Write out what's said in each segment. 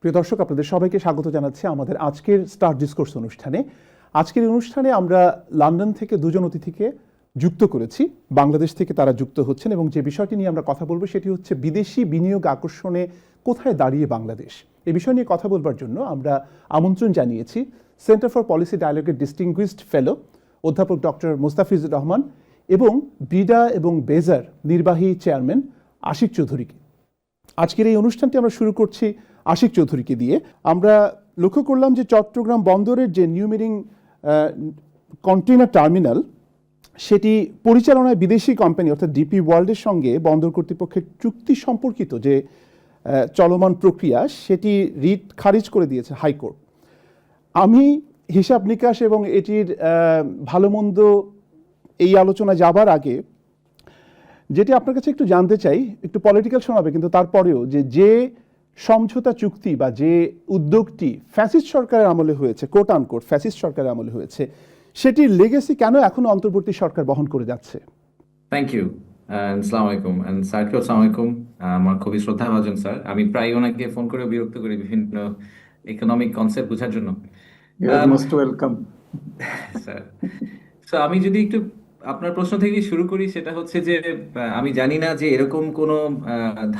প্রিয় দর্শক, আপনাদের সবাইকে স্বাগত জানাচ্ছি আমাদের আজকের স্টার ডিসকোর্স অনুষ্ঠানে। আজকের এই অনুষ্ঠানে আমরা লন্ডন থেকে দুজন অতিথিকে যুক্ত করেছি। বাংলাদেশ থেকে তারা যুক্ত হচ্ছেন এবং যে বিষয়টি নিয়ে আমরা কথা বলবো সেটি হচ্ছে বিদেশি বিনিয়োগ আকর্ষণে কোথায় দাঁড়িয়ে বাংলাদেশ। এই বিষয় নিয়ে কথা বলবার জন্য আমরা আমন্ত্রণ জানিয়েছি সেন্টার ফর পলিসি ডায়ালগের ডিস্টিংগুইশড ফেলো অধ্যাপক ডক্টর মোস্তাফিজুর রহমান এবং বিডা এবং বেজার নির্বাহী চেয়ারম্যান আশিক চৌধুরীকে। আজকের এই অনুষ্ঠানটি আমরা শুরু করছি আশিক চৌধুরীকে দিয়ে। আমরা লক্ষ্য করলাম যে চট্টগ্রাম বন্দরের যে নিউ মেরিন কন্টেইনার টার্মিনাল, সেটি পরিচালনায় বিদেশি কোম্পানি অর্থাৎ ডিপি ওয়ার্ল্ডের সঙ্গে বন্দর কর্তৃপক্ষের চুক্তি সম্পর্কিত যে চলমান প্রক্রিয়া, সেটি রিট খারিজ করে দিয়েছে হাইকোর্ট। আমি হিসাব নিকাশ এবং এটির ভালো মন্দ এই আলোচনা যাবার আগে যেটি আপনার কাছে একটু জানতে চাই, একটু পলিটিক্যাল শোনাবে কিন্তু তারপরেও, যে সমঝোতা চুক্তি বা যে উদ্যোগটি ফ্যাসিস্ট সরকারের আমলে হয়েছে, কোট আনকোট ফ্যাসিস্ট সরকারের আমলে হয়েছে, সেটির লেগেসি কেন এখনো অন্তর্বর্তী সরকার বহন করে যাচ্ছে? Thank you. আসসালামু আলাইকুম। স্যারকে আসসালামু আলাইকুম। আমার খুবই শ্রদ্ধাভাজন স্যার। আমি প্রায় ওনাকে ফোন করে বিরক্ত করি বিভিন্ন ইকোনমিক কনসেপ্ট বোঝার জন্য। You are most welcome. Sir, so আমি যদি একটু আপনার প্রশ্ন থেকে শুরু করি, সেটা হচ্ছে যে আমি জানি না যে এরকম কোনো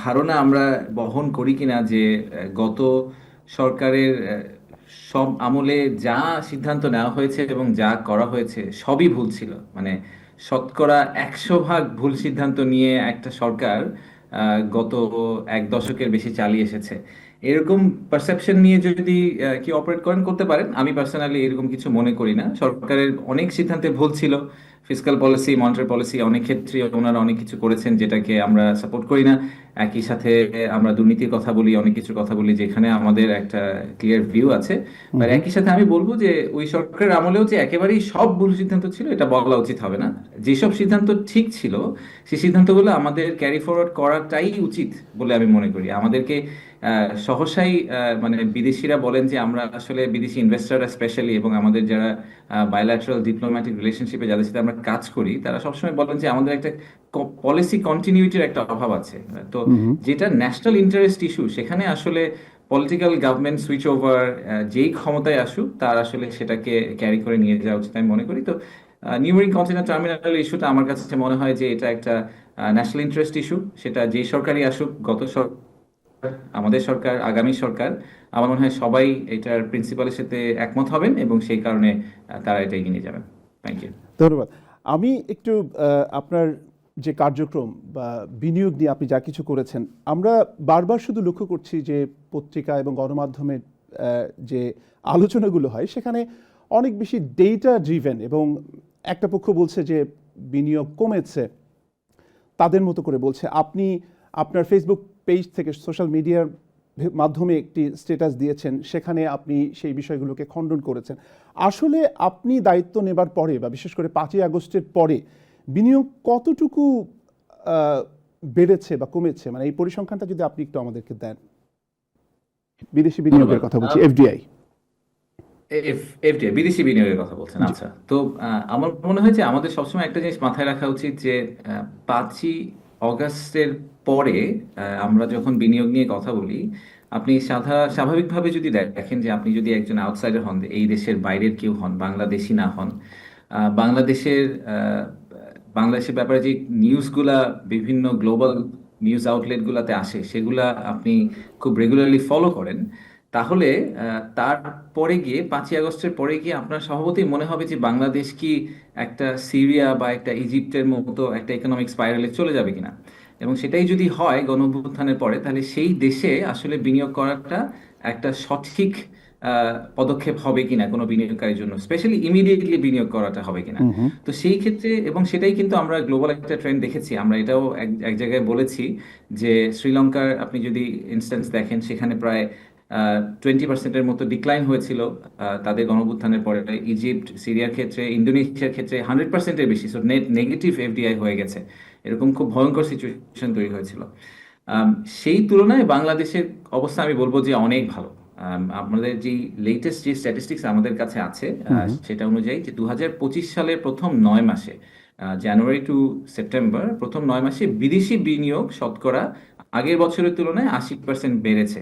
ধারণা আমরা বহন করি কিনা যে গত সরকারের সব আমলে যা সিদ্ধান্ত নেওয়া হয়েছে এবং যা করা হয়েছে সবই ভুল ছিল। মানে শতকরা 100% ভুল সিদ্ধান্ত নিয়ে একটা সরকার গত এক দশকের বেশি চালিয়ে এসেছে। এরকম পারসেপশন নিয়ে যদি কি অপারেট করতে পারেন, আমি পার্সোনালি এরকম কিছু মনে করি না। সরকারের অনেক সিদ্ধান্তে ভুল ছিল। ফিসকাল পলিসি, মনিটারি পলিসি, অনেক ক্ষেত্রে ওনারা অনেক কিছু করেছেন যেটাকে আমরা সাপোর্ট করি না। একই সাথে আমরা দুর্নীতির কথা বলি, অনেক কিছুর কথা বলি যেখানে আমাদের একটা ক্লিয়ার ভিউ আছে। আর একই সাথে আমি বলবো যে ওই সরকারের আমলেও যে একেবারেই সব ভুল সিদ্ধান্ত ছিল এটা বলা উচিত হবে না। যেসব সিদ্ধান্ত ঠিক ছিল সেই সিদ্ধান্তগুলো আমাদের ক্যারি ফরওয়ার্ড করাটাই উচিত বলে আমি মনে করি। আমাদেরকে সহসাই মানে বিদেশিরা বলেন যে আমরা আসলে বিদেশি ইনভেস্টররা স্পেশালি এবং আমাদের যারা বায়োল্যাটারাল ডিপ্লোম্যাটিক রিলেশনশিপে যাদের সাথে আমরা কাজ করি, তারা সবসময় বলেন যে আমাদের একটা পলিসি কন্টিনিউটির একটা অভাব আছে। তো যেটা ন্যাশনাল ইন্টারেস্ট ইস্যু, সেখানে আসলে পলিটিক্যাল গভর্নমেন্ট সুইচ ওভার যেই ক্ষমতায় আসুক তার আসলে সেটাকে ক্যারি করে নিয়ে যাওয়া উচিত আমি মনে করি। তো নিউ মেরিন কন্টেইনার টার্মিনাল ইস্যুটা আমার কাছে মনে হয় যে এটা একটা ন্যাশনাল ইন্টারেস্ট ইস্যু। সেটা যেই সরকারই আসুক, গত আমাদের সরকার, আগামী সরকার, আমার মনে হয় সবাই এটার প্রিন্সিপালের সাথে একমত হবেন এবং সেই কারণে তারা এটা এগিয়ে নিয়ে যাবেন। Thank you. ধন্যবাদ। আমি একটু আপনার যে কার্যক্রম বা বিনিয়োগ নিয়ে আপনি যা কিছু করেছেন, আমরা বারবার শুধু লক্ষ্য করছি যে পত্রিকা এবং গণমাধ্যমের যে আলোচনাগুলো হয় সেখানে অনেক বেশি ডেটা ড্রিভেন, এবং একটা পক্ষ বলছে যে বিনিয়োগ কমেছে, তাদের মতো করে বলছে। আপনি আপনার ফেসবুক পেজ থেকে সোশ্যাল মিডিয়ার মাধ্যমে একটি স্ট্যাটাস দিয়েছেন, সেখানে আপনি সেই বিষয়গুলোকে খণ্ডন করেছেন। আসলে আপনি দায়িত্ব নেবার পরে বা বিশেষ করে 5ই আগস্টের পরে বিনিয়োগ কতটুকু বেড়েছে বা কমেছে, মানে এই পরিসংখ্যানটা যদি আপনি একটু আমাদেরকে দেন। বিদেশি বিনিয়োগের কথা বলছি, এফডিআই। এফডিআই, বিদেশি বিনিয়োগের কথা বলছেন। আচ্ছা, তো আমার মনে হয় যে আমাদের সবসময় একটা জিনিস মাথায় রাখা উচিত যে 5ই অগাস্টের পরে আমরা যখন বিনিয়োগ নিয়ে কথা বলি, আপনি স্বাভাবিকভাবে যদি দেখেন যে আপনি যদি একজন আউটসাইডার হন, এই দেশের বাইরের কেউ হন, বাংলাদেশি না হন, বাংলাদেশের বাংলাদেশের ব্যাপারে যে নিউজগুলা বিভিন্ন গ্লোবাল নিউজ আউটলেটগুলোতে আসে সেগুলা আপনি খুব রেগুলারলি ফলো করেন, তাহলে তারপরে গিয়ে 5ই আগস্টের পরে গিয়ে আপনার স্বভাবতই মনে হবে যে বাংলাদেশ কি একটা সিরিয়া বা একটা ইজিপ্টের মতো একটা ইকোনমিক স্পাইরালে চলে যাবে কিনা। এবং সেটাই যদি হয় গণঅভ্যুত্থানের পরে, তাহলে সেই দেশে আসলে বিনিয়োগ করাটা একটা সঠিক পদক্ষেপ হবে কিনা কোনো বিনিয়োগকারীর জন্য, স্পেশালি ইমিডিয়েটলি বিনিয়োগ করাটা হবে কিনা। তো সেই ক্ষেত্রে, এবং সেটাই কিন্তু আমরা গ্লোবাল একটা ট্রেন্ড দেখেছি। আমরা এটাও এক জায়গায় বলেছি যে শ্রীলঙ্কার আপনি যদি ইনস্ট্যান্স দেখেন, সেখানে প্রায় 20% মতো ডিক্লাইন হয়েছিল তাদের গণঅভ্যুত্থানের পরে। ইজিপ্ট, সিরিয়ার ক্ষেত্রে, ইন্দোনেশিয়ার ক্ষেত্রে 100%-এর বেশি, সো নেগেটিভ এফডিআই হয়ে গেছে। এরকম খুব ভয়ঙ্কর সিচুয়েশন তৈরি হয়েছিল। সেই তুলনায় বাংলাদেশের অবস্থা আমি বলবো যে অনেক ভালো। আমাদের যে লেটেস্ট যে স্ট্যাটিস্টিক্স আমাদের কাছে আছে সেটা অনুযায়ী যে 2025 সালের প্রথম 9 মাসে, জানুয়ারি টু সেপ্টেম্বর, প্রথম 9 মাসে বিদেশি বিনিয়োগ শতকরা আগের বছরের তুলনায় 80% বেড়েছে।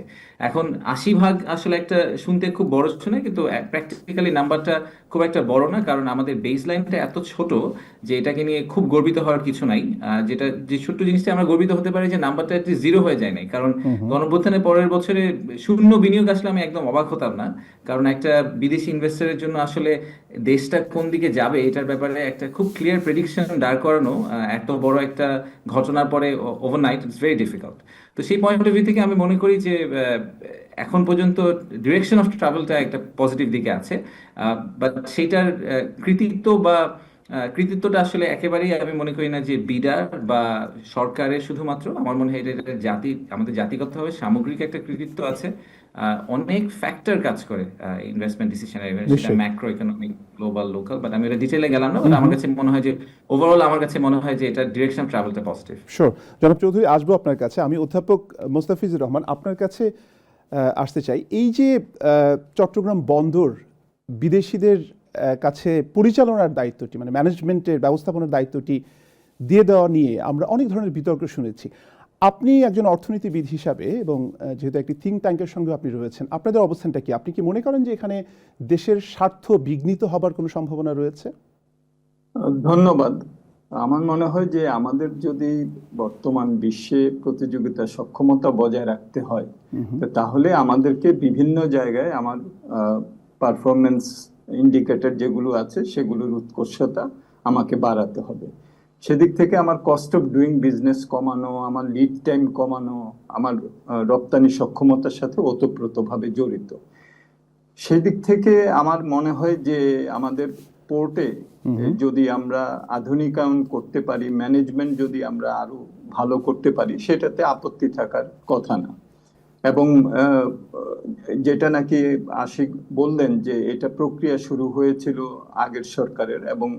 এখন 80 ভাগ আসলে একটা শুনতে খুব বড় শোনায়, কিন্তু প্র্যাকটিক্যালি নাম্বারটা খুব একটা বড় না, কারণ আমাদের বেস লাইনটা এত ছোট যে এটাকে নিয়ে খুব গর্বিত হওয়ার কিছু নাই। যেটা যে ছোট্ট জিনিসটা আমরা গর্বিত হতে পারি যে নাম্বারটা জিরো হয়ে যায় নাই, কারণ হুম হুম। গণঅভ্যুত্থানের পরের বছরে শূন্য বিনিয়োগ আসলে আমি একদম অবাক হতাম না, কারণ একটা বিদেশি ইনভেস্টরের জন্য আসলে দেশটা কোন দিকে যাবে এটার ব্যাপারে একটা খুব ক্লিয়ার প্রেডিকশন দাঁড় করানো এত বড় একটা ঘটনার পরে ওভারনাইট ইটস ভেরি ডিফিকাল্ট। তো সেই পয়েন্ট অফ ভিউ থেকে আমি মনে করি যে এখন পর্যন্ত ডিরেকশন অফ ট্রাভেলটা একটা পজিটিভ দিকে আছে, বাট সেইটার কৃতিত্বটা আসলে একেবারেই আমি মনে করি না যে বিডার বা সরকারের শুধুমাত্র। আমার মনে হয় এটা আমাদের জাতিগতভাবে সামগ্রিক একটা কৃতিত্ব আছে। অনেক ফ্যাক্টর কাজ করে ইনভেস্টমেন্ট ডিসিশনের, সেটা নিশ্চয়ই। Macro economic, global, local, but আমি এটা ডিটেলে গেলাম না। হুম বাট আমার হুম। কাছে মনে হয় যে ওভারঅল আমার কাছে মনে হয় যে এটা ডিরেকশন অফ ট্রাভেলটা পজিটিভ। শিওর। জনাব চৌধুরী, আসবো আপনার কাছে। আমি অধ্যাপক মোস্তাফিজুর রহমান আপনার কাছে আসতে চাই। এই যে চট্টগ্রাম বন্দর বিদেশিদের কাছে পরিচালনার দায়িত্বটি, মানে ম্যানেজমেন্টের ব্যবস্থাপনার দায়িত্বটি দিয়ে দেওয়া নিয়ে আমরা অনেক ধরনের বিতর্ক শুনেছি। আপনি একজন অর্থনীতিবিদ হিসাবে এবং যেহেতু একটি থিঙ্ক ট্যাঙ্কের সঙ্গে আপনি রয়েছেন, আপনাদের অবস্থানটা কি? আপনি কি মনে করেন যে এখানে দেশের স্বার্থ বিঘ্নিত হবার কোনো সম্ভাবনা রয়েছে? ধন্যবাদ। আমার মনে হয় যে আমাদের যদি বর্তমান বিশ্বে প্রতিযোগিতা সক্ষমতা বজায় রাখতে হয়, হুম হুম। তো তাহলে আমাদেরকে বিভিন্ন জায়গায় আমার পারফরমেন্স ইন্ডিকেটর যেগুলো আছে সেগুলোর উৎকর্ষতা আমাকে বাড়াতে হবে। সেদিক থেকে আমার কস্ট অফ ডুইং বিজনেস কমানো, আমার লিড টাইম কমানো, আমার রপ্তানি সক্ষমতার সাথে ওতপ্রোতভাবে জড়িত। সেদিক থেকে আমার মনে হয় যে আমাদের পোর্টে হুম হুম। যদি আমরা আধুনিকায়ন করতে পারি, ম্যানেজমেন্ট যদি আমরা আরো ভালো করতে পারি, সেটাতে আপত্তি থাকার কথা না। এবং যেটা নাকি আশিক বললেন যে এটা প্রক্রিয়া শুরু হয়েছিল আগের সরকারের, এবং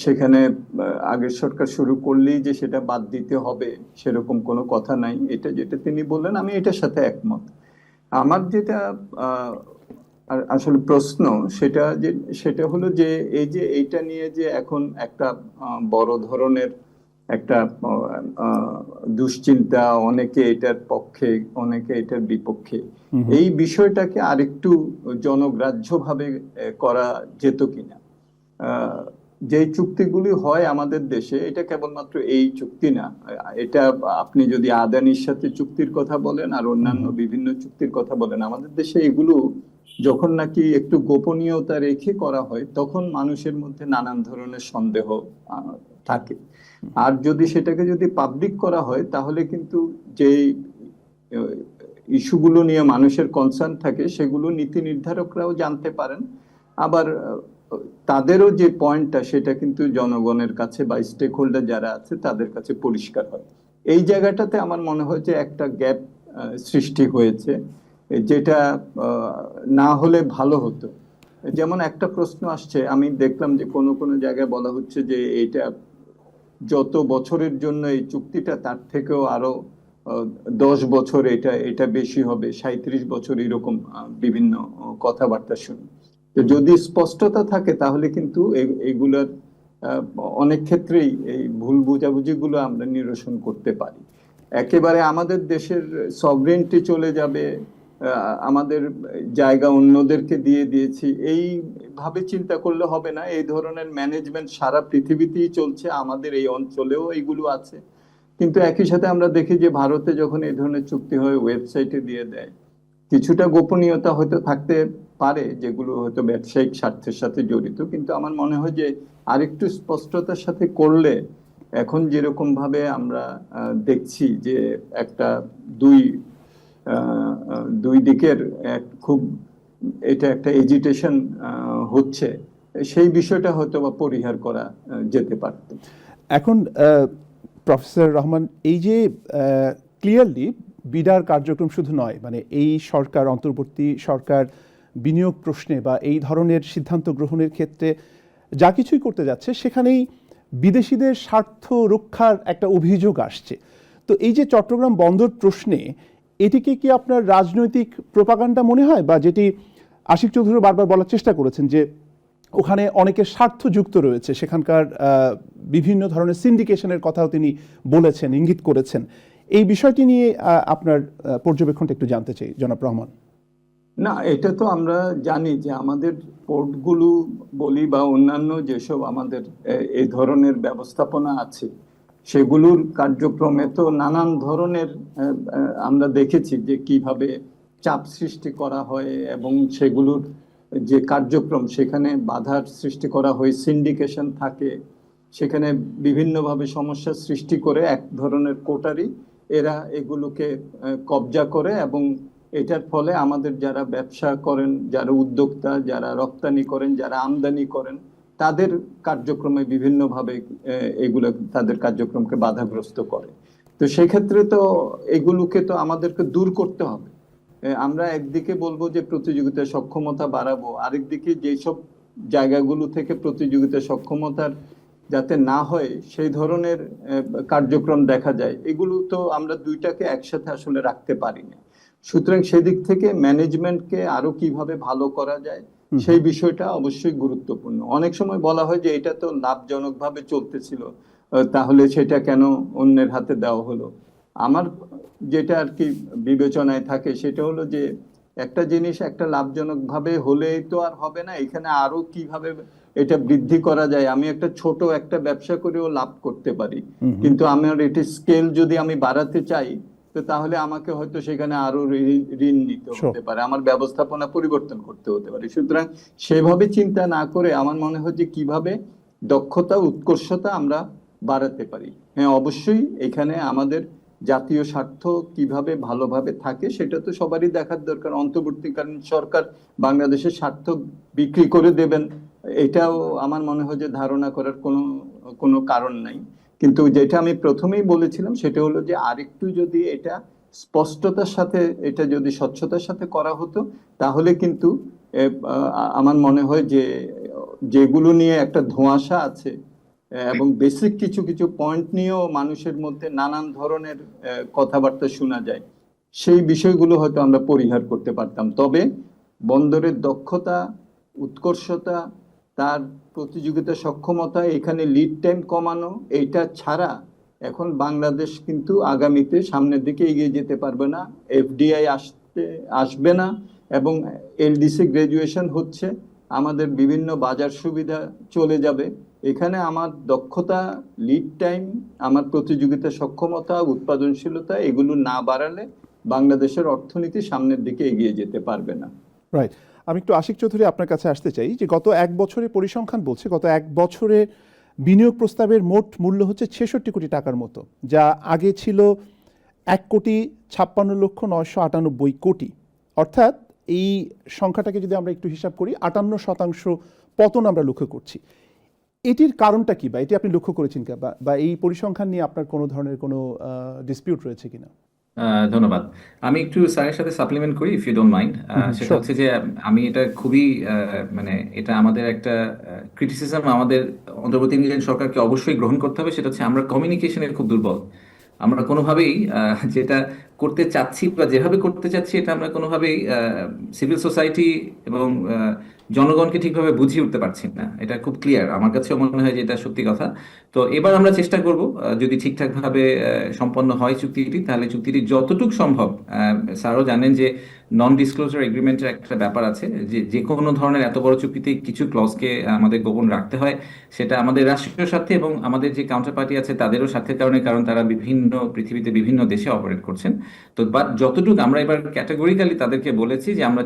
সেখানে আগের সরকার শুরু করলেই যে সেটা বাদ দিতে হবে সেরকম কোনো কথা নাই। এটা যেটা তিনি বললেন আমি এটার সাথে একমত। আমার যেটা আহ, আসলে প্রশ্ন সেটা হলো যে এই যে এইটা নিয়ে যে এখন একটা বড় ধরনের একটা দুশ্চিন্তা, অনেকে এটার পক্ষে অনেকে এটার বিপক্ষে, হুম হুম। এই বিষয়টাকে আরেকটু জনগ্রাহ্যভাবে করা যেত কিনা। আহ, যে চুক্তিগুলি হয় আমাদের দেশে, এটা কেবলমাত্র এই চুক্তি না, এটা আপনি যদি আদানির সাথে চুক্তির কথা বলেন আর অন্যান্য বিভিন্ন চুক্তির কথা বলেন, আমাদের দেশে এগুলো যখন নাকি একটু গোপনীয়তা রেখে করা হয় তখন মানুষের মধ্যে নানান ধরনের সন্দেহ থাকে। আর যদি সেটাকে পাবলিক করা হয় তাহলে কিন্তু যেই ইস্যুগুলো নিয়ে মানুষের কনসার্ন থাকে সেগুলো নীতি নির্ধারকরাও জানতে পারেন। আবার তাদেরও যে পয়েন্টটা সেটা কিন্তু জনগণের কাছে বা স্টেক হোল্ডার যারা আছে তাদের কাছে পরিষ্কার হয়। এই জায়গাটাতে আমার মনে হয় যে একটা গ্যাপ সৃষ্টি হয়েছে, যেটা না হলে ভালো হতো। যেমন একটা প্রশ্ন আসছে, আমি দেখলাম যে কোনো কোনো জায়গায় বলা হচ্ছে যে এটা যত বছরের জন্য এই চুক্তিটা তার থেকেও আরো 10 বছর এটা এটা বেশি হবে, 37 বছর, এরকম বিভিন্ন কথাবার্তা শুনি। তো যদি স্পষ্টতা থাকে তাহলে কিন্তু এগুলার আহ, অনেক ক্ষেত্রেই এই ভুল বোঝাবুঝিগুলো আমরা নিরসন করতে পারি। একেবারে আমাদের দেশের সভরেন্টি চলে যাবে, আমাদের জায়গা অন্যদেরকে দিয়ে দিয়েছি, এই ভাবে চিন্তা করলে হবে না। এই ধরনের ম্যানেজমেন্ট সারা পৃথিবীতেই চলছে, আমাদের এই অঞ্চলেও এইগুলো আছে। কিন্তু একই সাথে আমরা দেখি যে ভারতে যখন এই ধরনের চুক্তি হয় ওয়েবসাইটে দিয়ে দেয়। কিছুটা গোপনীয়তা হয়তো থাকতে পারে যেগুলো হয়তো ব্যবসায়িক স্বার্থের সাথে জড়িত, কিন্তু আমার মনে হয় যে আরেকটু স্পষ্টতার সাথে করলে, এখন যেরকম ভাবে আমরা দেখছি যে একটা দুই দুই দিকের খুব এটা একটা এজিটেশন হচ্ছে, সেই বিষয়টা হয়তো বা পরিহার করা যেতে পারত। এখন প্রফেসর রহমান, এই যে ক্লিয়ারলি বিডার কার্যক্রম শুধু নয়, মানে এই সরকার, অন্তর্বর্তী সরকার বিনিয়োগ প্রশ্নে বা এই ধরনের সিদ্ধান্ত গ্রহণের ক্ষেত্রে যা কিছুই করতে যাচ্ছে সেখানেই বিদেশিদের স্বার্থ রক্ষার একটা অভিযোগ আসছে। তো এই যে চট্টগ্রাম বন্দর প্রশ্নে, এটিকে কি আপনার রাজনৈতিক প্রোপাগান্ডা মনে হয়, বা যেটি আশিক চৌধুরী বারবার বলার চেষ্টা করেছেন যে ওখানে অনেকের স্বার্থ যুক্ত রয়েছে, সেখানকার বিভিন্ন ধরনের সিন্ডিকেশনের কথাও তিনি বলেছেন, ইঙ্গিত করেছেন, এই বিষয়টি নিয়ে আপনার পর্যবেক্ষণটা একটু জানতে চাই জনাব রহমান। না, এটা তো আমরা জানি যে আমাদের পোর্টগুলো বলি বা অন্যান্য যেসব আমাদের এই ধরনের ব্যবস্থাপনা আছে, সেগুলোর কার্যক্রমে তো নানান ধরনের আমরা দেখেছি যে কিভাবে চাপ সৃষ্টি করা হয় এবং সেগুলোর যে কার্যক্রম সেখানে বাধার সৃষ্টি করা হয়, সিন্ডিকেশন থাকে, সেখানে বিভিন্নভাবে সমস্যার সৃষ্টি করে এক ধরনের কোটারি এরা এগুলোকে কবজা করে এবং এটার ফলে আমাদের যারা ব্যবসা করেন, যারা উদ্যোক্তা, যারা রপ্তানি করেন, যারা আমদানি করেন, তাদের কার্যক্রমে বিভিন্নভাবে এগুলো তাদের কার্যক্রমকে বাধাগ্রস্ত করে। তো সেক্ষেত্রে তো এগুলোকে তো আমাদেরকে দূর করতে হবে। আমরা একদিকে বলবো যে প্রতিযোগিতা সক্ষমতা বাড়াবো, আরেকদিকে যেসব জায়গাগুলো থেকে প্রতিযোগিতা সক্ষমতার যাতে না হয় সেই ধরনের কার্যক্রম দেখা যায়, এগুলো তো আমরা দুইটাকে একসাথে আসলে রাখতে পারি না। সুতরাং সেদিক থেকে ম্যানেজমেন্টকে আরো কিভাবে ভালো করা যায় সেই বিষয়টা অবশ্যই গুরুত্বপূর্ণ। অনেক সময় বলা হয় যে এটা তো লাভজনকভাবে চলতেছিল, তাহলে সেটা কেন অন্যের হাতে দেওয়া হলো। আমার যেটা আর কি বিবেচনায় থাকে সেটা হলো যে একটা জিনিস একটা লাভজনকভাবে হলেই তো আর হবে না, এখানে আরো কিভাবে এটা বৃদ্ধি করা যায়। আমি একটা ছোট একটা ব্যবসা করেও লাভ করতে পারি, কিন্তু আমার এটি স্কেল যদি আমি বাড়াতে চাই তো তাহলে আমাকে হয়তো সেখানে আরো ঋণ নিতে হতে পারে, আমার ব্যবস্থাপনা পরিবর্তন করতে হতে পারে। সুতরাং সেভাবে চিন্তা না করে আমার মনে হয় যে কিভাবে দক্ষতা উৎকর্ষতা আমরা বাড়াতে পারি। হ্যাঁ, অবশ্যই এখানে আমাদের জাতীয় স্বার্থ কিভাবে ভালোভাবে থাকে সেটা তো সবারই দেখার দরকার। অন্তর্বর্তীকালীন সরকার বাংলাদেশের স্বার্থ বিক্রি করে দেবেন এটাও আমার মনে হয় যে ধারণা করার কোনো কারণ নাই। কিন্তু যেটা আমি প্রথমেই বলেছিলাম সেটা হলো যে আরেকটু যদি এটা স্পষ্টতার সাথে, এটা যদি স্বচ্ছতার সাথে করা হতো তাহলে কিন্তু আমার মনে হয় যে যেগুলো নিয়ে একটা ধোঁয়াশা আছে এবং বেসিক কিছু কিছু পয়েন্ট নিয়েও মানুষের মধ্যে নানান ধরনের কথাবার্তা শোনা যায়, সেই বিষয়গুলো হয়তো আমরা পরিহার করতে পারতাম। তবে বন্দরের দক্ষতা উৎকর্ষতা, তার প্রতিযোগিতা সক্ষমতা, এখানে লিড টাইম কমানো, এইটা ছাড়া এখন বাংলাদেশ কিন্তু আগামীতে সামনের দিকে এগিয়ে যেতে পারবে না। এফডিআই আসবে না এবং এলডিসি গ্রাজুয়েশন হচ্ছে, আমাদের বিভিন্ন বাজার সুবিধা চলে যাবে। এখানে আমার দক্ষতা, লিড টাইম, আমার প্রতিযোগিতা সক্ষমতা, উৎপাদনশীলতা এগুলো না বাড়ালে বাংলাদেশের অর্থনীতি সামনের দিকে এগিয়ে যেতে পারবে না। রাইট। আমি একটু আশিক চৌধুরী আপনার কাছে আসতে চাই যে গত এক বছরে পরিসংখ্যান বলছে গত এক বছরে বিনিয়োগ প্রস্তাবের মোট মূল্য হচ্ছে ৬৬ কোটি টাকার মতো, যা আগে ছিল ১,৫৬,৯৯৮ কোটি। অর্থাৎ এই সংখ্যাটাকে যদি আমরা একটু হিসাব করি ৫৮% পতন আমরা লক্ষ্য করছি। এটির কারণটা কি, বা এটি আপনি লক্ষ্য করেছেন কি, বা এই পরিসংখ্যান নিয়ে আপনার কোনো ধরনের কোনো ডিসপিউট রয়েছে কিনা? ধন্যবাদ। আমি একটু স্যারের সাথে সাপ্লিমেন্ট করি ইফ ইউ ডোন্ট মাইন্ড। সেটা হচ্ছে যে আমি এটা খুবই মানে এটা আমাদের একটা ক্রিটিসিজম আমাদের অন্তর্বর্তীকালীন সরকারকে অবশ্যই গ্রহণ করতে হবে। সেটা হচ্ছে আমরা কমিউনিকেশনের খুব দুর্বল। আমরা কোনোভাবেই যেটা করতে চাচ্ছি বা যেভাবে করতে চাচ্ছি এটা আমরা কোনোভাবেই সিভিল সোসাইটি এবং জনগণকে ঠিকভাবে বুঝিয়ে উঠতে পারছি না। এটা খুব ক্লিয়ার, আমার কাছেও মনে হয় যে এটা সত্যি কথা। তো এবার আমরা চেষ্টা করব যদি ঠিকঠাকভাবে সম্পন্ন হয় চুক্তিটি, তাহলে চুক্তিটি যতটুকু সম্ভব, স্যারও জানেন যে নন ডিসক্লোজার এগ্রিমেন্টের একটা ব্যাপার আছে, যে যে কোনো ধরনের এত বড় চুক্তিতে কিছু ক্লজকে আমাদের গোপন রাখতে হয়। সেটা আমাদের রাষ্ট্রীয় স্বার্থে এবং আমাদের যে কাউন্টার পার্টি আছে তাদেরও স্বার্থের কারণে, কারণ তারা বিভিন্ন পৃথিবীতে বিভিন্ন দেশে অপারেট করছেন। তো বাট যতটুকু আমরা এবার ক্যাটাগরিক্যালি তাদেরকে বলেছি যে আমরা